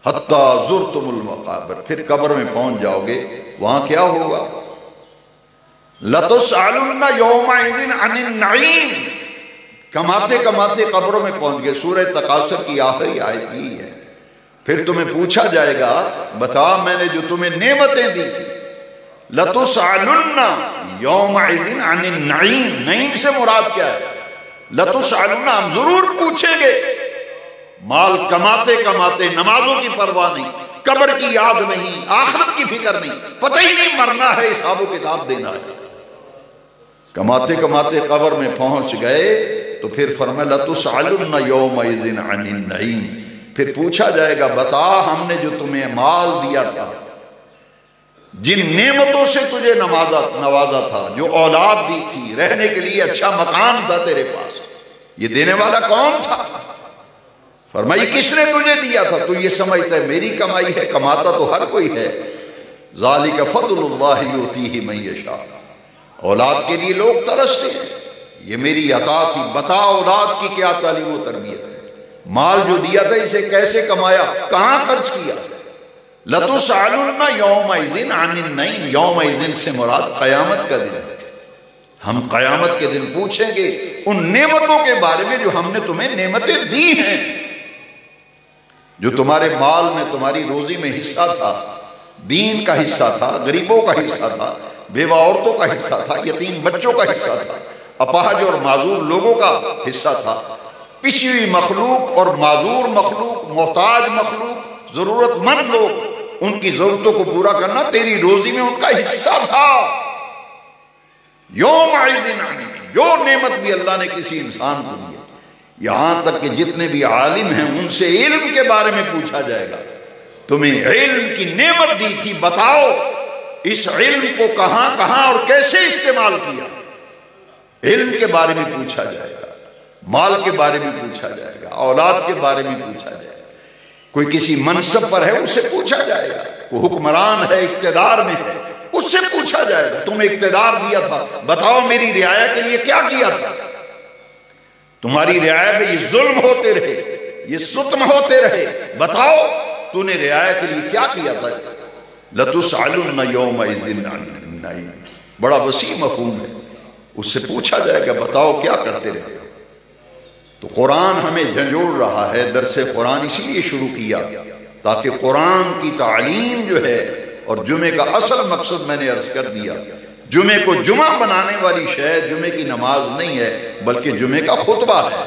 حتی زرتم المقابر، پھر قبر میں پہنچ جاؤ گے، وہاں کیا ہوگا؟ لَتُسْأَلُنَّ يَوْمَئِذٍ عَنِ النَّعِيمِ، کماتے کماتے قبروں میں پہنچ گئے۔ سورہ تکاثر کی آخری آیت یہی ہے، پھر تمہیں پوچھا جائے گا بتا میں نے جو تمہیں نعمتیں دی تھی، لَتُسْأَلُنَّ يَوْمَئِذٍ عَنِ النَّعِيمِ، نعیم سے مراد کیا ہے؟ لَتُسْأَلُنَّ، ہم ضرور پوچھیں گے. مال کماتے کماتے نمازوں کی پرواہ نہیں، قبر کی یاد نہیں، آخرت کی فکر نہیں، پتہ ہی نہیں مرنا ہے، حساب و کتاب دینا ہے. کماتے کماتے قبر میں پہنچ گئے تو پھر فرمایا لَتُسْأَلُنَّ يَوْمَئِذٍ عَنِ النَّعِيمِ، پھر پوچھا جائے گا بتا ہم نے جو تمہیں مال دیا تھا، جن نعمتوں سے تجھے نوازا تھا، جو اولاد دی تھی، رہنے کے لیے اچھا مکان تھا تیرے پاس، یہ دینے والا کون تھا؟ فرمائی کس نے تجھے دیا تھا؟ تو یہ سمجھتا ہے میری کمائی ہے، کماتا تو ہر کوئی ہے. ذَلِكَ فَضْلُ اللَّهِ يُؤْتِيهِ مَن يَشَاءُ. اولاد کے لیے لوگ ترستے ہیں، یہ میری عطا تھی. بتا اولاد کی کیا تعلیم و تربیت ہے، مال جو دیا تھا اسے کیسے کمایا، کہاں خرچ کیا. لَتُسْأَلُنَّ يَوْمَئِذٍ عَنِ النَّعِيمِ، یومئذ سے مراد قیامت کا دن ہے. ہم قیامت کے دن پوچھیں گے ان نعمتوں کے بارے میں جو ہم نے تمہیں نعمتیں دی ہیں، جو تمہارے مال میں، تمہاری روزی میں حصہ تھا، دین کا حصہ تھا، غریبوں کا حصہ تھا، بیوہ عورتوں کا حصہ تھا، یتیم بچوں کا حصہ تھا، اپاہج اور معذور لوگوں کا حصہ تھا، پسی ہوئی مخلوق اور معذور مخلوق، محتاج مخلوق، ضرورت مند لوگ، ان کی ضرورتوں کو پورا کرنا تیری روزی میں ان کا حصہ تھا. یومئذ عَنِ، جو نعمت بھی اللہ نے کسی انسان کو دی، یہاں تک کہ جتنے بھی عالم ہیں ان سے علم کے بارے میں پوچھا جائے گا. تمہیں علم کی نعمت دی تھی، بتاؤ اس علم کو کہاں کہاں اور کیسے استعمال کیا. علم کے بارے میں پوچھا جائے گا، مال کے بارے میں پوچھا جائے گا، اولاد کے بارے میں پوچھا جائے گا. کوئی کسی منصب پر ہے اسے پوچھا جائے گا، کوئی حکمران ہے اقتدار میں ہے اس سے پوچھا جائے گا تمہیں اقتدار دیا تھا، بتاؤ میری رعایا کے لیے کیا کیا تھا. تمہاری رعایا میں یہ ظلم ہوتے رہے، یہ ستم ہوتے رہے، بتاؤ تو نے رعایا کے لیے کیا کیا تھا. لَتُسْأَلُنَّ يَوْمَئِذٍ عَنِ النَّعِيمِ، بڑا وسیع مفہوم ہے. اس سے پوچھا جائے گا بتاؤ کیا کرتے رہے. تو قرآن ہمیں جھنجھوڑ رہا ہے. درس قرآن اسی لیے شروع کیا تاکہ قرآن کی تعلیم جو ہے، اور جمعے کا اصل مقصد میں نے عرض کر دیا، جمعے کو جمعہ بنانے والی شے جمعے کی نماز نہیں ہے بلکہ جمعے کا خطبہ ہے.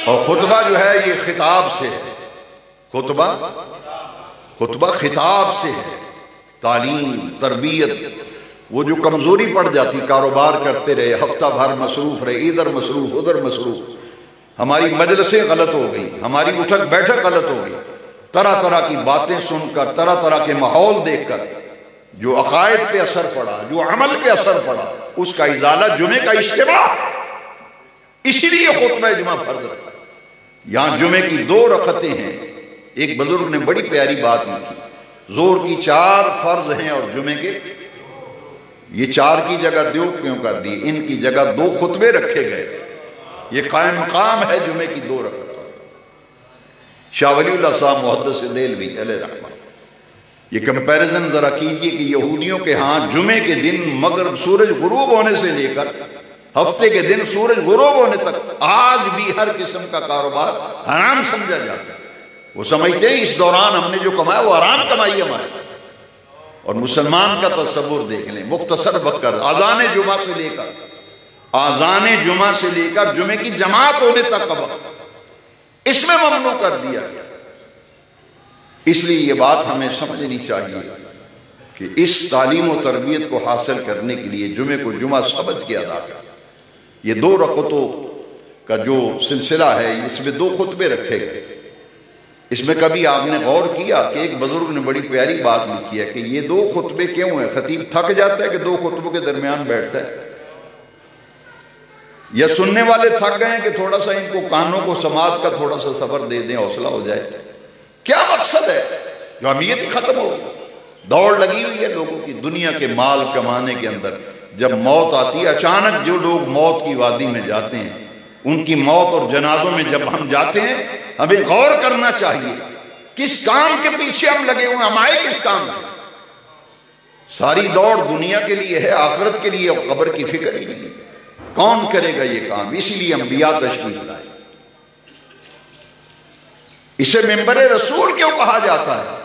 اور خطبہ جو ہے یہ خطاب سے ہے، خطبہ خطاب سے ہے. تعلیم، تربیت. وہ جو کمزوری پڑ جاتی، کاروبار کرتے رہے، ہفتہ بھر مصروف رہے، ادھر مصروف ادھر مصروف، ہماری مجلسیں غلط ہو گئی، ہماری اٹھک بیٹھک غلط ہو گئی، طرح طرح کی باتیں سن کر، طرح طرح کے ماحول دیکھ کر جو عقائد پہ اثر پڑا، جو عمل پہ اثر پڑا، اس کا ازالہ جمعے کا اجتماع. اسی لیے خطبہ جمعہ فرض رکھا. یہاں جمعے کی 2 رکعتیں ہیں. ایک بزرگ نے بڑی پیاری بات لکھی، زور کی 4 فرض ہیں اور جمعے کے یہ 4 کی جگہ 2 کیوں کر دی؟ ان کی جگہ 2 خطبے رکھے گئے. یہ قائم مقام ہے جمعے کی 2 رکعت. شاہ ولی اللہ صاحب محدث دہلوی علیہ رحمہ، یہ کمپیریزن ذرا کیجئے کہ یہودیوں کے ہاں جمعے کے دن مغرب سورج غروب ہونے سے لے کر ہفتے کے دن سورج غروب ہونے تک آج بھی ہر قسم کا کاروبار حرام سمجھا جاتا ہے. وہ سمجھتے ہیں اس دوران ہم نے جو کمایا وہ حرام کمائی ہمارے. اور مسلمان کا تصور دیکھ لیں، مختصر وقت کر آذان جمعہ سے لے کر جمعے کی جماعت ہونے تک کا وقت اس میں ممنوع کر دیا گیا. اس لیے یہ بات ہمیں سمجھنی چاہیے کہ اس تعلیم و تربیت کو حاصل کرنے کے لیے جمعے کو جمعہ سمجھ کے ادا کر. یہ 2 رکعتوں کا جو سلسلہ ہے اس میں 2 خطبے رکھے گئے. اس میں کبھی آپ نے غور کیا کہ ایک بزرگ نے بڑی پیاری بات لکھی ہے کہ یہ 2 خطبے کیوں ہیں؟ خطیب تھک جاتا ہے کہ 2 خطبوں کے درمیان بیٹھتا ہے، یا سننے والے تھک گئے ہیں کہ تھوڑا سا ان کو کانوں کو سماعت کا تھوڑا سا صبر دے دیں، حوصلہ ہو جائے؟ کیا مقصد ہے؟ جو امیت ہی ختم ہو. دوڑ لگی ہوئی ہے لوگوں کی دنیا کے مال کمانے کے اندر. جب موت آتی ہے اچانک، جو لوگ موت کی وادی میں جاتے ہیں ان کی موت اور جنازوں میں جب ہم جاتے ہیں ہمیں غور کرنا چاہیے کس کام کے پیچھے ہم لگے ہوئے ہیں، ہم آئے کس کام سے. ساری دوڑ دنیا کے لیے ہے، آخرت کے لیے اور قبر کی فکر ہی نہیں. کون کرے گا یہ کام؟ اسی لیے انبیاء تشریف لائے. اسے منبر رسول کیوں کہا جاتا ہے؟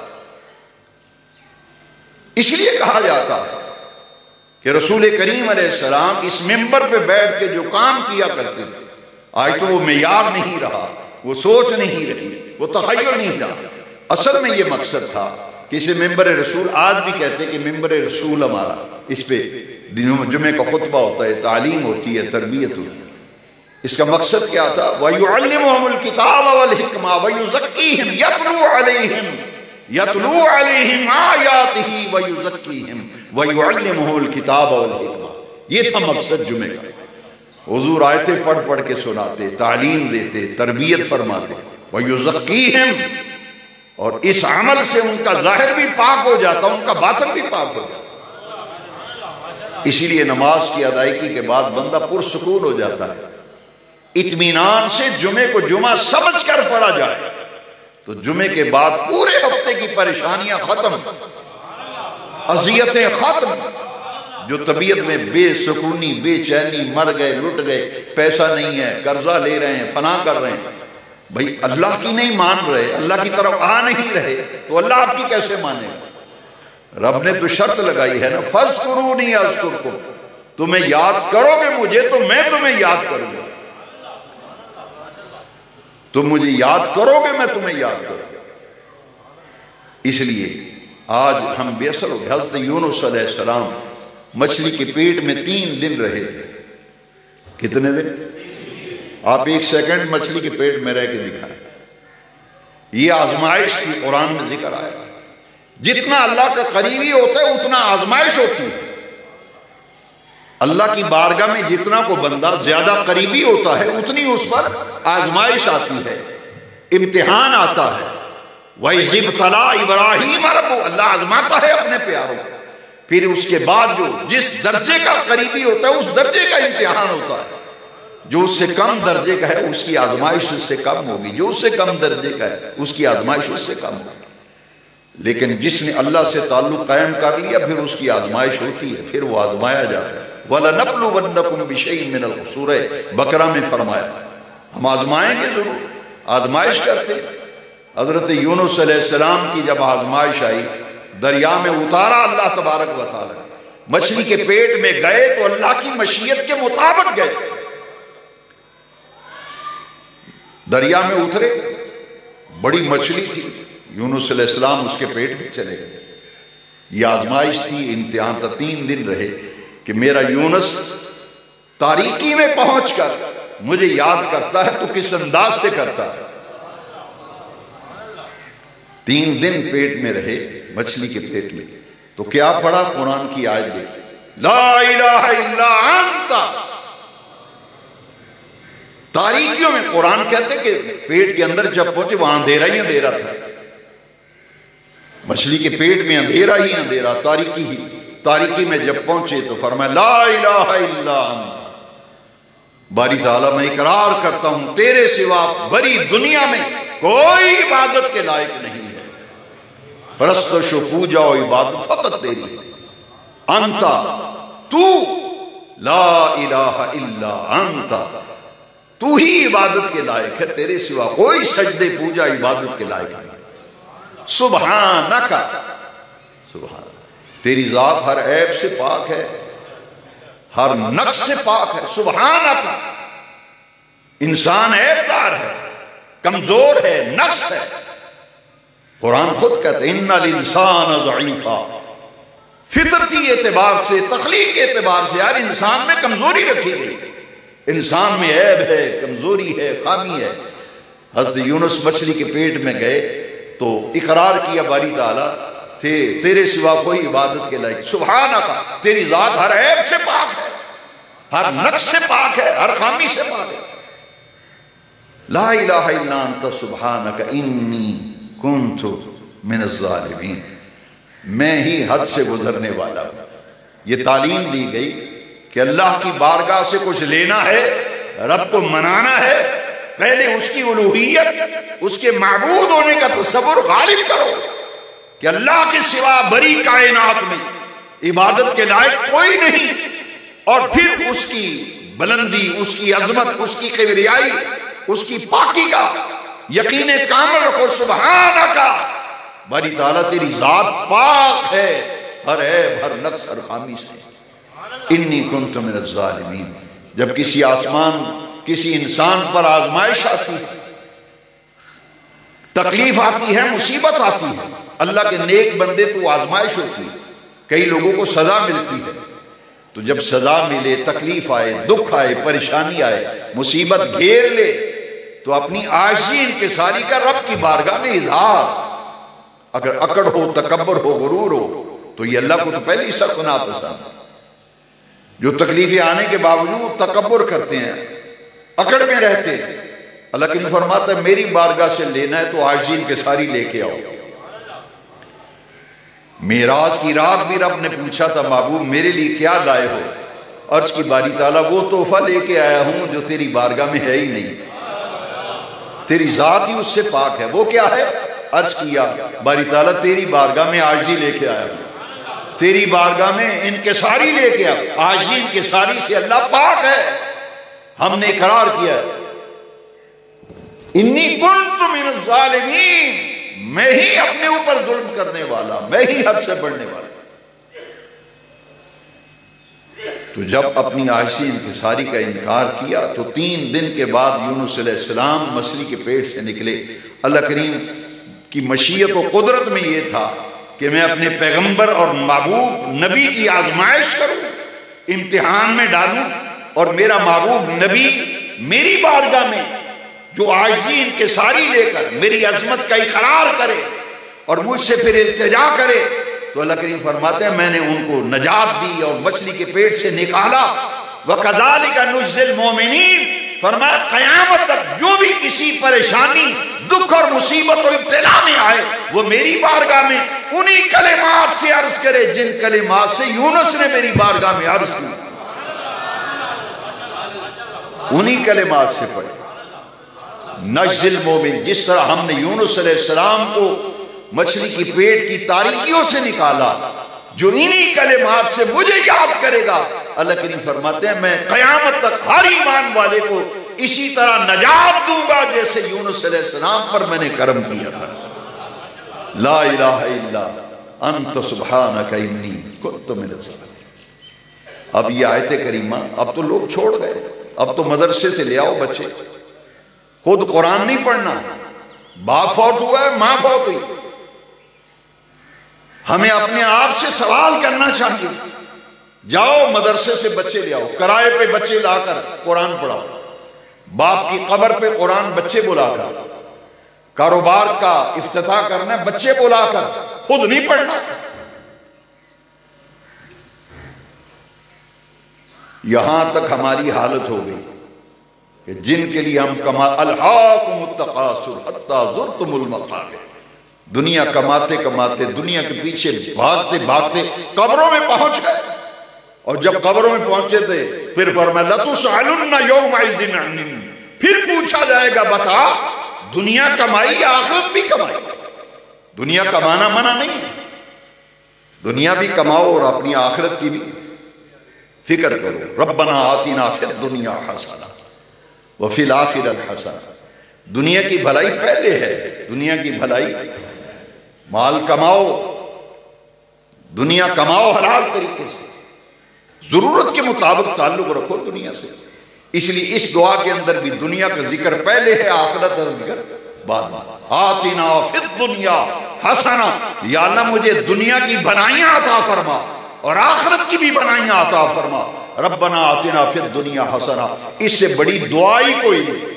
اس لیے کہا جاتا ہے کہ رسول کریم علیہ السلام اس منبر پہ بیٹھ کے جو کام کیا کرتے تھے، آج تو وہ معیار نہیں رہا، وہ سوچ نہیں رہی، وہ تخیل نہیں رہا۔ اصل میں یہ مقصد تھا کہ اسے منبر رسول، آج بھی کہتے ہیں کہ منبر رسول ہمارا، اس پہ جمعے کا خطبہ ہوتا ہے، تعلیم ہوتی ہے، تربیت ہوتی ہے۔ اس کا مقصد کیا تھا؟ وَيُعَلِّمُهُمُ الْكِتَابَ وَالْحِكْمَةَ وَيُزَكِّيهِمْ يَتْلُو عَلَيْهِمْ آيَاتِهِ وَيُزَكِّيهِمْ وَيُعَلِّمُهُ الْكِتَابَ وَالْحِكْمَةَ۔ یہ تھا مقصد جمعے کا۔ حضور آیتیں پڑھ پڑھ کے سناتے، تعلیم دیتے، تربیت فرماتے، وَيُزَكِّيهِمْ، اور اس عمل سے ان کا ظاہر بھی پاک ہو جاتا، ان کا باطن بھی پاک ہو جاتا۔ اسی لیے نماز کی ادائیگی کے بعد بندہ پرسکون ہو جاتا ہے، اطمینان سے جمعے کو جمعہ سمجھ کر پڑھا جائے تو جمعے کے بعد پورے ہفتے کی پریشانیاں ختم، اذیتیں ختم۔ جو طبیعت میں بے سکونی، بے چینی، مر گئے، لٹ گئے، پیسہ نہیں ہے، قرضہ لے رہے ہیں، فنا کر رہے ہیں، بھائی اللہ کی نہیں مان رہے، اللہ کی طرف آ نہیں رہے، تو اللہ آپ کی کیسے مانے گا؟ رب نے تو شرط لگائی ہے نا، فَاذْكُرُونِي أَذْكُرْكُمْ، تمہیں یاد کرو گے مجھے تو میں تمہیں یاد کروں گا، تم مجھے یاد کرو گے میں تمہیں یاد کروں گا۔ اس لیے آج ہم بے اثر ہو گئے۔ حضرت یونس علیہ السلام مچھلی کے پیٹ میں 3 دن رہے تھے۔ کتنے دن؟ آپ 1 سیکنڈ مچھلی کے پیٹ میں رہ کے دکھائیں۔ یہ آزمائش کی قرآن میں ذکر آیا۔ جتنا اللہ کا قریبی ہوتا ہے اتنا آزمائش ہوتی ہے۔ اللہ کی بارگاہ میں جتنا کو بندہ زیادہ قریبی ہوتا ہے اتنی اس پر آزمائش آتی ہے، امتحان آتا ہے۔ وَإِذِ ابْتَلَىٰ إِبْرَاهِيمَ رَبُّهُ، اللہ آزماتا ہے اپنے پیاروں کو۔ پھر اس کے بعد جو جس درجے کا قریبی ہوتا ہے اس درجے کا امتحان ہوتا ہے۔ جو اس سے کم درجے کا ہے اس کی آزمائش اس سے کم ہوگی، جو اس سے کم درجے کا ہے اس کی آزمائش اس سے کم ہوگی۔ لیکن جس نے اللہ سے تعلق قائم کر لیا پھر اس کی آزمائش ہوتی ہے، پھر وہ آزمایا جاتا ہے۔ وَلَنَبْلُوَنَّكُمْ بِشَيْءٍ مِّنَ سورہ بقرہ میں فرمایا ہم آزمائیں گے ضرور، آزمائش کرتے۔ حضرت یونس علیہ السلام کی جب آزمائش آئی، دریا میں اتارا اللہ تبارک و تعالی، مچھلی کے پیٹ میں گئے تو اللہ کی مشیت کے مطابق گئے تھے۔ دریا میں اترے، بڑی مچھلی تھی، یونس علیہ السلام اس کے پیٹ میں چلے گئے۔ یہ آزمائش تھی، امتحان تھا۔ 3 دن رہے کہ میرا یونس تاریکی میں پہنچ کر مجھے یاد کرتا ہے تو کس انداز سے کرتا ہے۔ 3 دن پیٹ میں رہے، مچھلی کے پیٹ میں، تو کیا پڑھا؟ قرآن کی آیت دیکھ، لا الہ الا انت۔ تاریکیوں میں قرآن کہتے کہ پیٹ کے اندر جب پہنچے وہاں اندھیرا ہی اندھیرا تھا، مچھلی کے پیٹ میں اندھیرا ہی اندھیرا، تاریکی ہی۔ تاریکی میں جب پہنچے تو فرمایا لا الہ الا انت، باری تعالیٰ میں اقرار کرتا ہوں تیرے سوا بری دنیا میں کوئی عبادت کے لائق نہیں ہے، پرستش و پوجا و عبادت فقط تیری ہے۔ انت، تو، لا الہ الا انت، تو ہی عبادت کے لائق ہے، تیرے سوا کوئی سجدے پوجا عبادت کے لائق نہیں۔ سبحانک، سبحان، تیری ذات ہر عیب سے پاک ہے، ہر نقص سے پاک ہے۔ سبحانک، انسان عیب دار ہے، کمزور ہے، نقص ہے۔ قرآن خود کہتے ہیں ان الانسان ضعیفا، فطرتی اعتبار سے، تخلیق کے اعتبار سے یار انسان میں کمزوری رکھی گئی، انسان میں عیب ہے، کمزوری ہے، خامی ہے۔ حضرت یونس مچھلی کے پیٹ میں گئے تو اقرار کیا باری تعالیٰ تیرے سوا کوئی عبادت کے لائق، سبحانک، تیری ذات ہر عیب سے پاک ہے، ہر نقص سے پاک ہے، ہر خامی سے پاک ہے۔ لا الہ الا انت سبحانک انی کنت من الظالمین، میں ہی حد سے گزرنے والا ہوں۔ یہ تعلیم دی گئی کہ اللہ کی بارگاہ سے کچھ لینا ہے، رب کو منانا ہے، پہلے اس کی الوہیت، اس کے معبود ہونے کا تصور غالب کرو کہ اللہ کے سوا بری کائنات میں عبادت کے لائق کوئی نہیں، اور پھر اس کی بلندی، اس کی عظمت، اس کی کبریائی، اس کی پاکی کا یقین کامل رکھو سبحانک، باری تعالیٰ تیری ذات پاک ہے ہر عیب ہر نقص ہر خامی سے. انی کنت من الظالمین. جب کسی انسان پر آزمائش آتی ہے، تکلیف آتی ہے، مصیبت آتی ہے، اللہ کے نیک بندے تو آزمائش ہوتی ہے، کئی لوگوں کو سزا ملتی ہے. تو جب سزا ملے، تکلیف آئے، دکھ آئے، پریشانی آئے، مصیبت گھیر لے، تو اپنی عاجزی انکساری کا رب کی بارگاہ میں اظہار. اگر اکڑ ہو، تکبر ہو، غرور ہو، تو یہ اللہ کو تو پہلے ہی سخت ناپسند. جو تکلیفیں آنے کے باوجود تکبر کرتے ہیں، اکڑ میں رہتے ہیں، اللہ کریم فرماتا ہے میری بارگاہ سے لینا ہے تو عاجزی انکساری لے کے آؤ. معراج کی رات بھی رب نے پوچھا تھا محبوب میرے لیے کیا لائے ہو؟ عرض کی باری تعالیٰ وہ تحفہ لے کے آیا ہوں جو تیری بارگاہ میں ہے ہی نہیں، تیری ذات ہی اس سے پاک ہے. وہ کیا ہے؟ عرض کیا باری تعالیٰ تیری بارگاہ میں عاجزی لے کے آیا ہوں، تیری بارگاہ میں انکساری لے کے آیا. عاجزی انکساری سے اللہ پاک ہے. ہم نے اقرار کیا انی کنت من الظالمین، میں ہی اپنے اوپر ظلم کرنے والا، میں ہی حد سے بڑھنے والا. تو جب اپنی عاجزی انکساری کا انکار کیا تو 3 دن کے بعد یونس علیہ السلام مچھلی کے پیٹ سے نکلے. اللہ کریم کی مشیت و قدرت میں یہ تھا کہ میں اپنے پیغمبر اور محبوب نبی کی آزمائش کروں، امتحان میں ڈالوں، اور میرا محبوب نبی میری بارگاہ میں جو عاجزی انکساری لے کر میری عظمت کا اقرار کرے اور مجھ سے پھر التجا کرے، تو اللہ کریم فرماتے ہیں میں نے ان کو نجات دی اور مچھلی کے پیٹ سے نکالا. وَكَذَلِكَ نُجْزِي الْمُؤْمِنِينَ. فرمایا قیامت تک جو بھی کسی پریشانی، دکھ اور مصیبت و ابتلا میں آئے، وہ میری بارگاہ میں انہی کلمات سے عرض کرے جن کلمات سے یونس نے میری بارگاہ میں عرض کی، انہی کلمات سے پڑھے. نجزی المومن، جس طرح ہم نے یونس علیہ السلام کو مچھلی کی پیٹ کی تاریکیوں سے نکالا، جو انہی کلمات سے مجھے یاد کرے گا، اللہ کریم فرماتے ہیں میں قیامت تک ہر ایمان والے کو اسی طرح نجات دوں گا جیسے یونس علیہ السلام پر میں نے کرم کیا تھا. لا الہ الا انت سبحانک انی کنت من الظالمین. اب یہ آیت کریمہ اب تو لوگ چھوڑ گئے، اب تو مدرسے سے لے آؤ بچے، خود قرآن نہیں پڑھنا، باپ فوت ہوا ہے، ماں فوت ہوئی. ہمیں اپنے آپ سے سوال کرنا چاہیے. جاؤ مدرسے سے بچے لے آؤ، کرائے پہ بچے لا کر قرآن پڑھاؤ، باپ کی قبر پہ قرآن بچے بلا کر، کاروبار کا افتتاح کرنا بچے بلا کر، خود نہیں پڑھنا. یہاں تک ہماری حالت ہو گئی کہ جن کے لیے ہم الہاکم التکاثر حتی زرتم المقابر، دنیا کماتے کماتے دنیا کے پیچھے بھاگتے بھاگتے قبروں میں پہنچ گئے، اور جب قبروں میں پہنچے تھے پھر فرمایا لَتُسْأَلُنَّ يَوْمَئِذٍ عَنِ النَّعِيمِ. پھر پوچھا جائے گا بتا دنیا کمائی یا آخرت بھی کمائی؟ دنیا کمانا منع نہیں ہے، دنیا بھی کماؤ اور اپنی آخرت کی بھی فکر کرو. ربنا آتنا فی الدنیا حسنہ وفی الآخرۃ حسنہ. دنیا کی بھلائی پہلے ہے، دنیا کی بھلائی، مال کماؤ، دنیا کماؤ حلال طریقے سے، ضرورت کے مطابق تعلق رکھو دنیا سے. اس لیے اس دعا کے اندر بھی دنیا کا ذکر پہلے ہے، آخرت کا ذکر بعد میں. آتنا فی الدنیا حسنہ، یا اللہ مجھے دنیا کی بھلائیاں عطا فرما اور آخرت کی بھی بھلائیاں عطا فرما. ربنا آتنا فی الدنیا حسنہ، اس سے بڑی دعا ہی کوئی نہیں.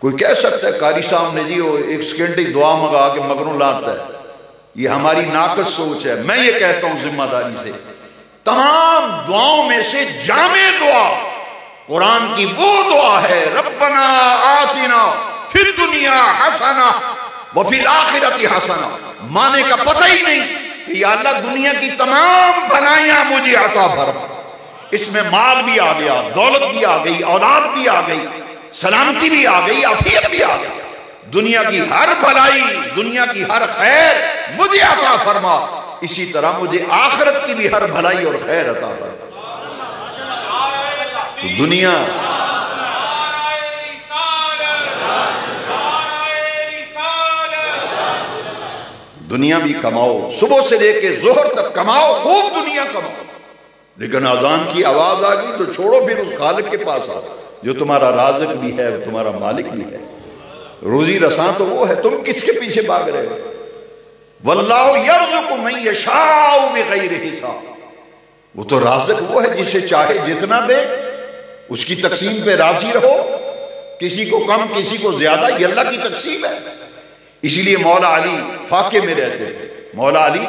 کوئی کہہ سکتا ہے قاری صاحب نے جی وہ ایک سیکنڈ ہی دعا منگا کے مگروں لاتا ہے، یہ ہماری ناقص سوچ ہے. میں یہ کہتا ہوں ذمہ داری سے تمام دعاؤں میں سے جامع دعا قرآن کی وہ دعا ہے ربنا آتنا فی الدنیا حسنہ وفی الآخرۃ حسنہ. معنی کا پتہ ہی نہیں کہ یا اللہ دنیا کی تمام بھلائیاں مجھے عطا فرما. اس میں مال بھی آ گیا، دولت بھی آ گئی، اولاد بھی آ گئی، سلامتی بھی آ گئی، عافیت بھی آ گئی. دنیا کی ہر بھلائی، دنیا کی ہر خیر مجھے عطا فرما، اسی طرح مجھے آخرت کی بھی ہر بھلائی اور خیر عطا فرما. تو دنیا دنیا بھی کماؤ، صبح سے لے کے ظہر تک کماؤ، خوب دنیا کماؤ، لیکن اذان کی آواز آ گئی تو چھوڑو، پھر اس خالق کے پاس آؤ جو تمہارا رازق بھی ہے، تمہارا مالک بھی ہے، روزی رساں تو وہ ہے، تم کس کے پیچھے بھاگ رہے ہو؟ واللہ یرزق من یشاء بغیر حساب، وہ تو رازق وہ ہے جسے چاہے جتنا دے، اس کی تقسیم پہ راضی رہو، کسی کو کم کسی کو زیادہ، یہ اللہ کی تقسیم ہے۔ اسی لیے مولا علی فاقے میں رہتے تھے، مولا علی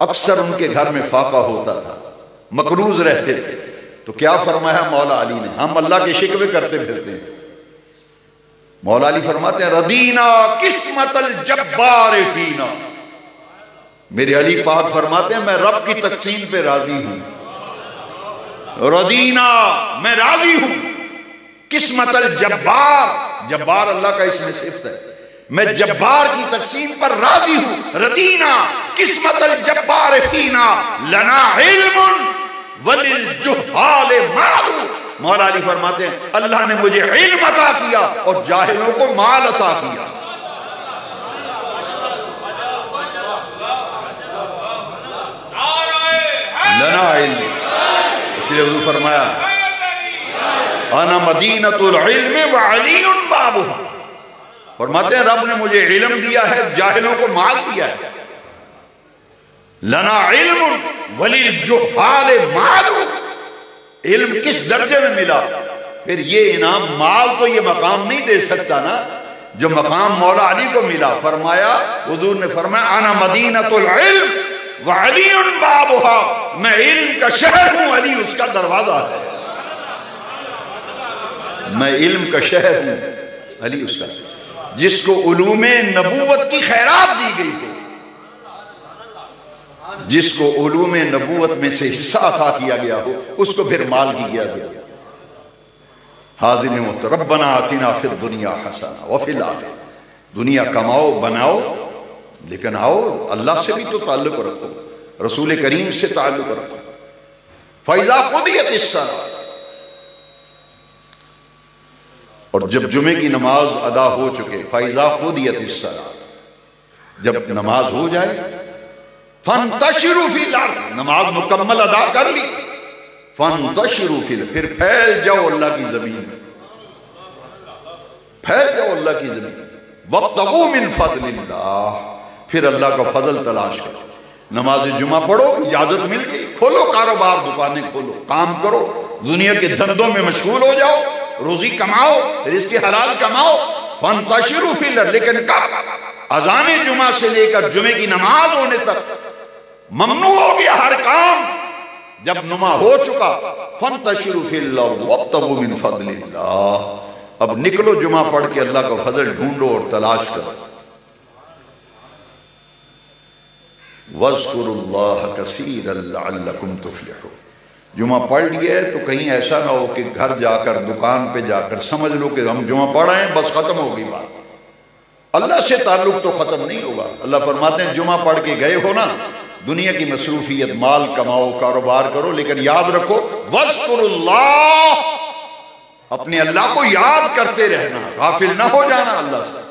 اکثر ان کے گھر میں فاقہ ہوتا تھا، مقروض رہتے تھے، تو کیا فرمایا مولا علی نے؟ ہم اللہ کے شکوے کرتے پھرتے ہیں، مولا علی فرماتے ہیں رضینا قسمت الجبار فینا، میرے علی پاک فرماتے ہیں میں رب کی تقسیم پہ راضی ہوں، رضینا میں راضی ہوں، قسمت الجبار، جبار اللہ کا اسم صفت ہے، میں جبار کی تقسیم پر راضی ہوں، رضینا قسمت الجبار فینا لنا علم وللجہال مال، مولا علی فرماتے ہیں اللہ نے مجھے علم عطا کیا اور جاہلوں کو مال عطا کیا۔ لنا علم، اس لیے حضور فرمایا انا مدینۃ العلم وعلی بابھا، فرماتے ہیں رب نے مجھے علم دیا ہے، جاہلوں کو مال دیا ہے۔ لنا علم وللجہال مال، علم کس درجے میں ملا؟ پھر یہ انعام، مال تو یہ مقام نہیں دے سکتا نا جو مقام مولا علی کو ملا۔ فرمایا، حضور نے فرمایا انا مدینۃ العلم وعلی بابھا، میں علم کا شہر ہوں، علی اس کا دروازہ ہے، میں علم کا شہر ہوں، علی اس کا، جس کو علوم نبوت کی خیرات دی گئی ہو، جس کو علوم نبوت میں سے حصہ عطا کیا گیا ہو، اس کو پھر مال کی گیا گیا۔ حاضرین محترم، ربنا آتنا فی الدنیا حسنہ وفی الآخرہ، دنیا کماؤ بناؤ، لیکن آؤ اللہ سے بھی تو تعلق رکھو، رسول کریم سے تعلق رکھو۔ فَإِذَا قُضِيَتِ الصَّلَاةُ، اور جب جمعے کی نماز ادا ہو چکے، فَإِذَا قُضِيَتِ الصَّلَاةُ، جب نماز ہو جائے، فَانْتَشِرُوا فِي الْأَرْضِ، نماز مکمل ادا کر لی، فَانْتَشِرُوا فِي الْأَرْضِ، پھر پھیل جاؤ اللہ کی زمین میں، پھیل جاؤ اللہ کی زمین میں، وَابْتَغُوا مِنْ فَضْلِ اللَّهِ، پھر اللہ کا فضل تلاش کرو۔ نماز جمعہ پڑھو، اجازت مل گئی، کھولو کاروبار، دکانیں کھولو، کام کرو، دنیا کے دھندوں میں مشغول ہو جاؤ، روزی کماؤ، رزق حلال کماؤ، فَانْتَشِرُوا فِي الْأَرْضِ، لیکن کب؟ اذان جمعہ سے لے کر جمعے کی نماز ہونے تک ممنوع ہو گیا ہر کام۔ جب نماز ہو چکا، فَانْتَشِرُوا فِي الْأَرْضِ وَابْتَغُوا مِنْ فَضْلِ اللَّهِ، اب نکلو جمعہ پڑھ کے اللہ کا فضل ڈھونڈو اور تلاش کرو۔ وَاذْكُرُوا اللَّهَ كَثِيرًا لَعَلَّكُمْ تُفْلِحُونَ، جمعہ پڑھ لیے تو کہیں ایسا نہ ہو کہ گھر جا کر، دکان پہ جا کر سمجھ لو کہ ہم جمعہ پڑھ رہے ہیں، بس ختم ہو گئی بات۔ اللہ سے تعلق تو ختم نہیں ہوگا۔ اللہ فرماتے ہیں جمعہ پڑھ کے گئے ہو نا، دنیا کی مصروفیت، مال کماؤ، کاروبار کرو، لیکن یاد رکھو وَاذْكُرُوا اللَّهَ، اپنے اللہ کو یاد کرتے رہنا، غافل نہ ہو جانا اللہ سے۔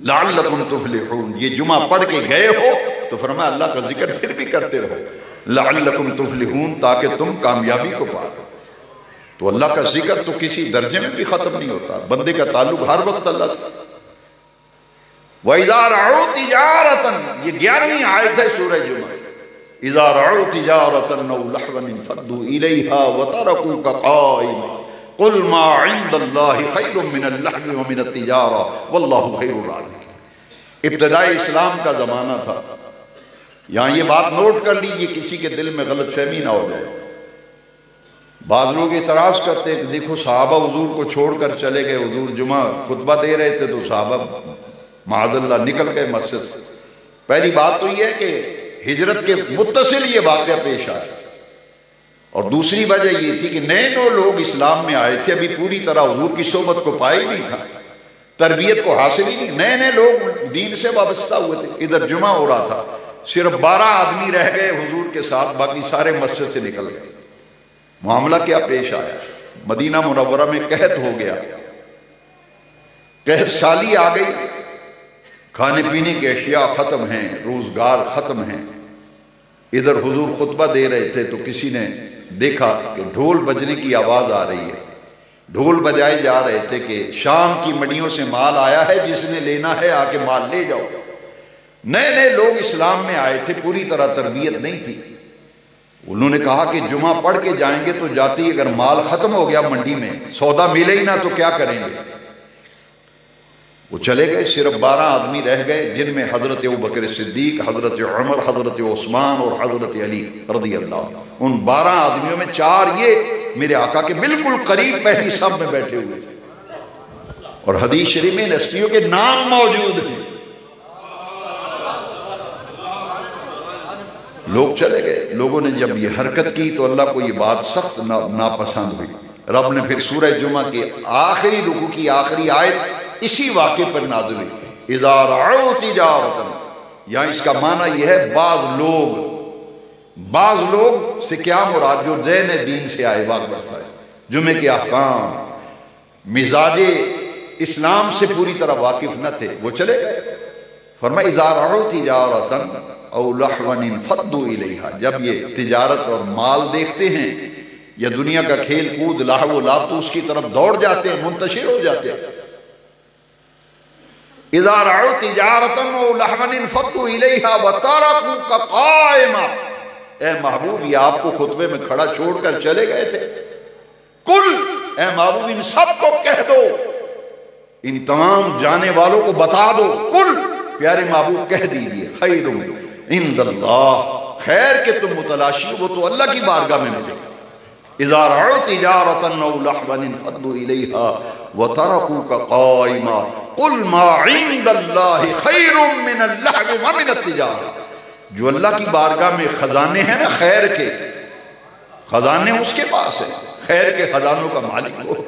لَعَلَّكُمْ تُفْلِحُونَ، یہ جمعہ پڑھ کے گئے ہو تو فرمایا اللہ کا ذکر پھر بھی کرتے رہو، لَعَلَّكُمْ تُفْلِحُونَ، تاکہ تم کامیابی کو پاؤ۔ تو اللہ کا ذکر تو کسی درجے میں بھی ختم نہیں ہوتا، بندے کا تعلق ہر وقت اللہ سے۔ وَإِذَا رَعُوا تِجَارَةً، یہ 11ویں آیت ہے سورہ جمعہ، إِذَا رَعُوا تِجَارَةً أَوْ لَهْوًا انفَضُّوا إِلَيْهَا وَتَرَكُوكَ قَائِمًا قُلْ مَا عِندَ اللَّهِ خَيْرٌ مِّنَ اللَّهْوِ وَمِنَ التِّجَارَةِ وَاللَّهُ خَيْرُ الرَّازِقِينَ۔ ابتدائی اسلام کا زمانہ تھا، یہاں یہ بات نوٹ کر لیجیے، کسی کے دل میں غلط فہمی نہ ہو جائے۔ بعض لوگ اعتراض کرتے ہیں کہ دیکھو صحابہ حضور کو چھوڑ کر چلے گئے، حضور جمعہ خطبہ دے رہے تھے تو صحابہ معاذ اللہ نکل گئے مسجد سے۔ پہلی بات تو یہ ہے کہ ہجرت کے متصل یہ واقعہ پیش آیا، اور دوسری وجہ یہ تھی کہ نئے نئے لوگ اسلام میں آئے تھے، ابھی پوری طرح حضور کی صحبت کو پائے نہیں تھا، تربیت کو حاصل ہی نہیں، نئے نئے لوگ دین سے وابستہ ہوئے تھے۔ ادھر جمعہ ہو رہا تھا، صرف 12 آدمی رہ گئے حضور کے ساتھ، باقی سارے مسجد سے نکل گئے۔ معاملہ کیا پیش آیا؟ مدینہ منورہ میں قحط ہو گیا، قحط سالی آ گئی، کھانے پینے کی اشیاء ختم ہیں، روزگار ختم ہیں۔ ادھر حضور خطبہ دے رہے تھے تو کسی نے دیکھا کہ ڈھول بجنے کی آواز آ رہی ہے، ڈھول بجائے جا رہے تھے کہ شام کی منڈیوں سے مال آیا ہے، جس نے لینا ہے آ کے مال لے جاؤ۔ نئے نئے لوگ اسلام میں آئے تھے، پوری طرح تربیت نہیں تھی۔ انہوں نے کہا کہ جمعہ پڑھ کے جائیں گے تو جاتی اگر مال ختم ہو گیا منڈی میں، سودا ملے ہی نہ تو کیا کریں گے؟ وہ چلے گئے، صرف 12 آدمی رہ گئے، جن میں حضرت ابوبکر صدیق، حضرت عمر، حضرت عثمان اور حضرت علی رضی اللہ عنہ۔ ان 12 آدمیوں میں 4 یہ میرے آقا کے بالکل قریب پہلی صف میں بیٹھے ہوئے تھے، اور حدیث شریف میں ہستیوں کے نام موجود ہیں۔ لوگ چلے گئے۔ لوگوں نے جب یہ حرکت کی تو اللہ کو یہ بات سخت ناپسند ہوئی۔ رب نے پھر سورہ جمعہ کے آخری رکوع کی آخری آیت اسی واقعے پر نازل ہوئی، اذا رعوا تجارتا، یا اس کا معنی یہ ہے بعض لوگ سے کیا مراد؟ جو دین دین سے آئے، وابستہ ہے، جمعے کے احکام، مزاج اسلام سے پوری طرح واقف نہ تھے، وہ چلے گئے۔ فرمایا اذا رعوا تجارتا او لہوا انفضوا الیہا، جب یہ تجارت اور مال دیکھتے ہیں یا دنیا کا کھیل کود لہو و لعب تو اس کی طرف دوڑ جاتے ہیں، منتشر ہو جاتے ہیں۔ اذا رعوا تجارتا او لہوا انفضوا الیہا وترکوک قائما، اے محبوب یہ آپ کو خطبے میں کھڑا چھوڑ کر چلے گئے تھے۔ کل، اے محبوب ان سب کو کہہ دو، ان تمام جانے والوں کو بتا دو، کل پیارے محبوب کہہ دیجئے، خیر عند اللہ، خیر کے تم متلاشی وہ تو اللہ کی بارگاہ میں ملے۔ اذا رعوا تجارتا او لہوا انفضوا الیہا وترکوک قائما قل ما عند اللہ خیر من اللہو ومن التجارہ، جو اللہ کی بارگاہ میں خزانے ہیں نا خیر کے، خزانے اس کے پاس ہیں، خیر کے خزانوں کا مالک وہ ہے،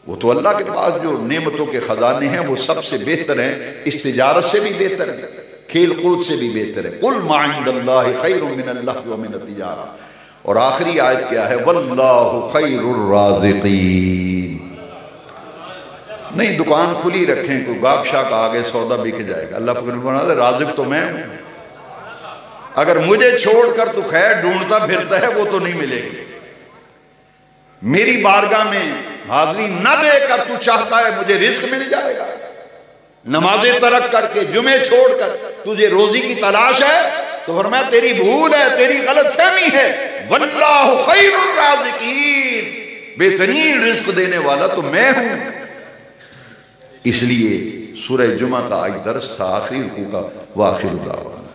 وہ تو اللہ کے پاس جو نعمتوں کے خزانے ہیں وہ سب سے بہتر ہیں، اس تجارت سے بھی بہتر ہے، کھیل کود سے بھی بہتر ہے۔ قل ما عند اللہ خیر من اللہو ومن التجارہ۔ اور آخری آیت کیا ہے؟ واللہ خیر الرازقین، نہیں دکان کھلی رکھیں، کوئی گاہک شاک آگے سودا بک جائے گا، اللہ فرماتا ہے رازق تو میں ہوں، اگر مجھے چھوڑ کر تو خیر ڈھونڈتا پھرتا ہے وہ تو نہیں ملے گی، میری بارگاہ میں حاضری نہ دے کر تو چاہتا ہے مجھے رزق مل جائے گا، نمازیں ترک کر کے جمعے چھوڑ کر تجھے روزی کی تلاش ہے تو فرمایا تیری بھول ہے، تیری غلط فہمی ہے، واللہ خیر الرازقین، بہترین رزق دینے والا تو میں ہوں۔ اس لیے سورہ جمعہ کا آج درس تھا، آخری رکوع کا، وآخر دعوانا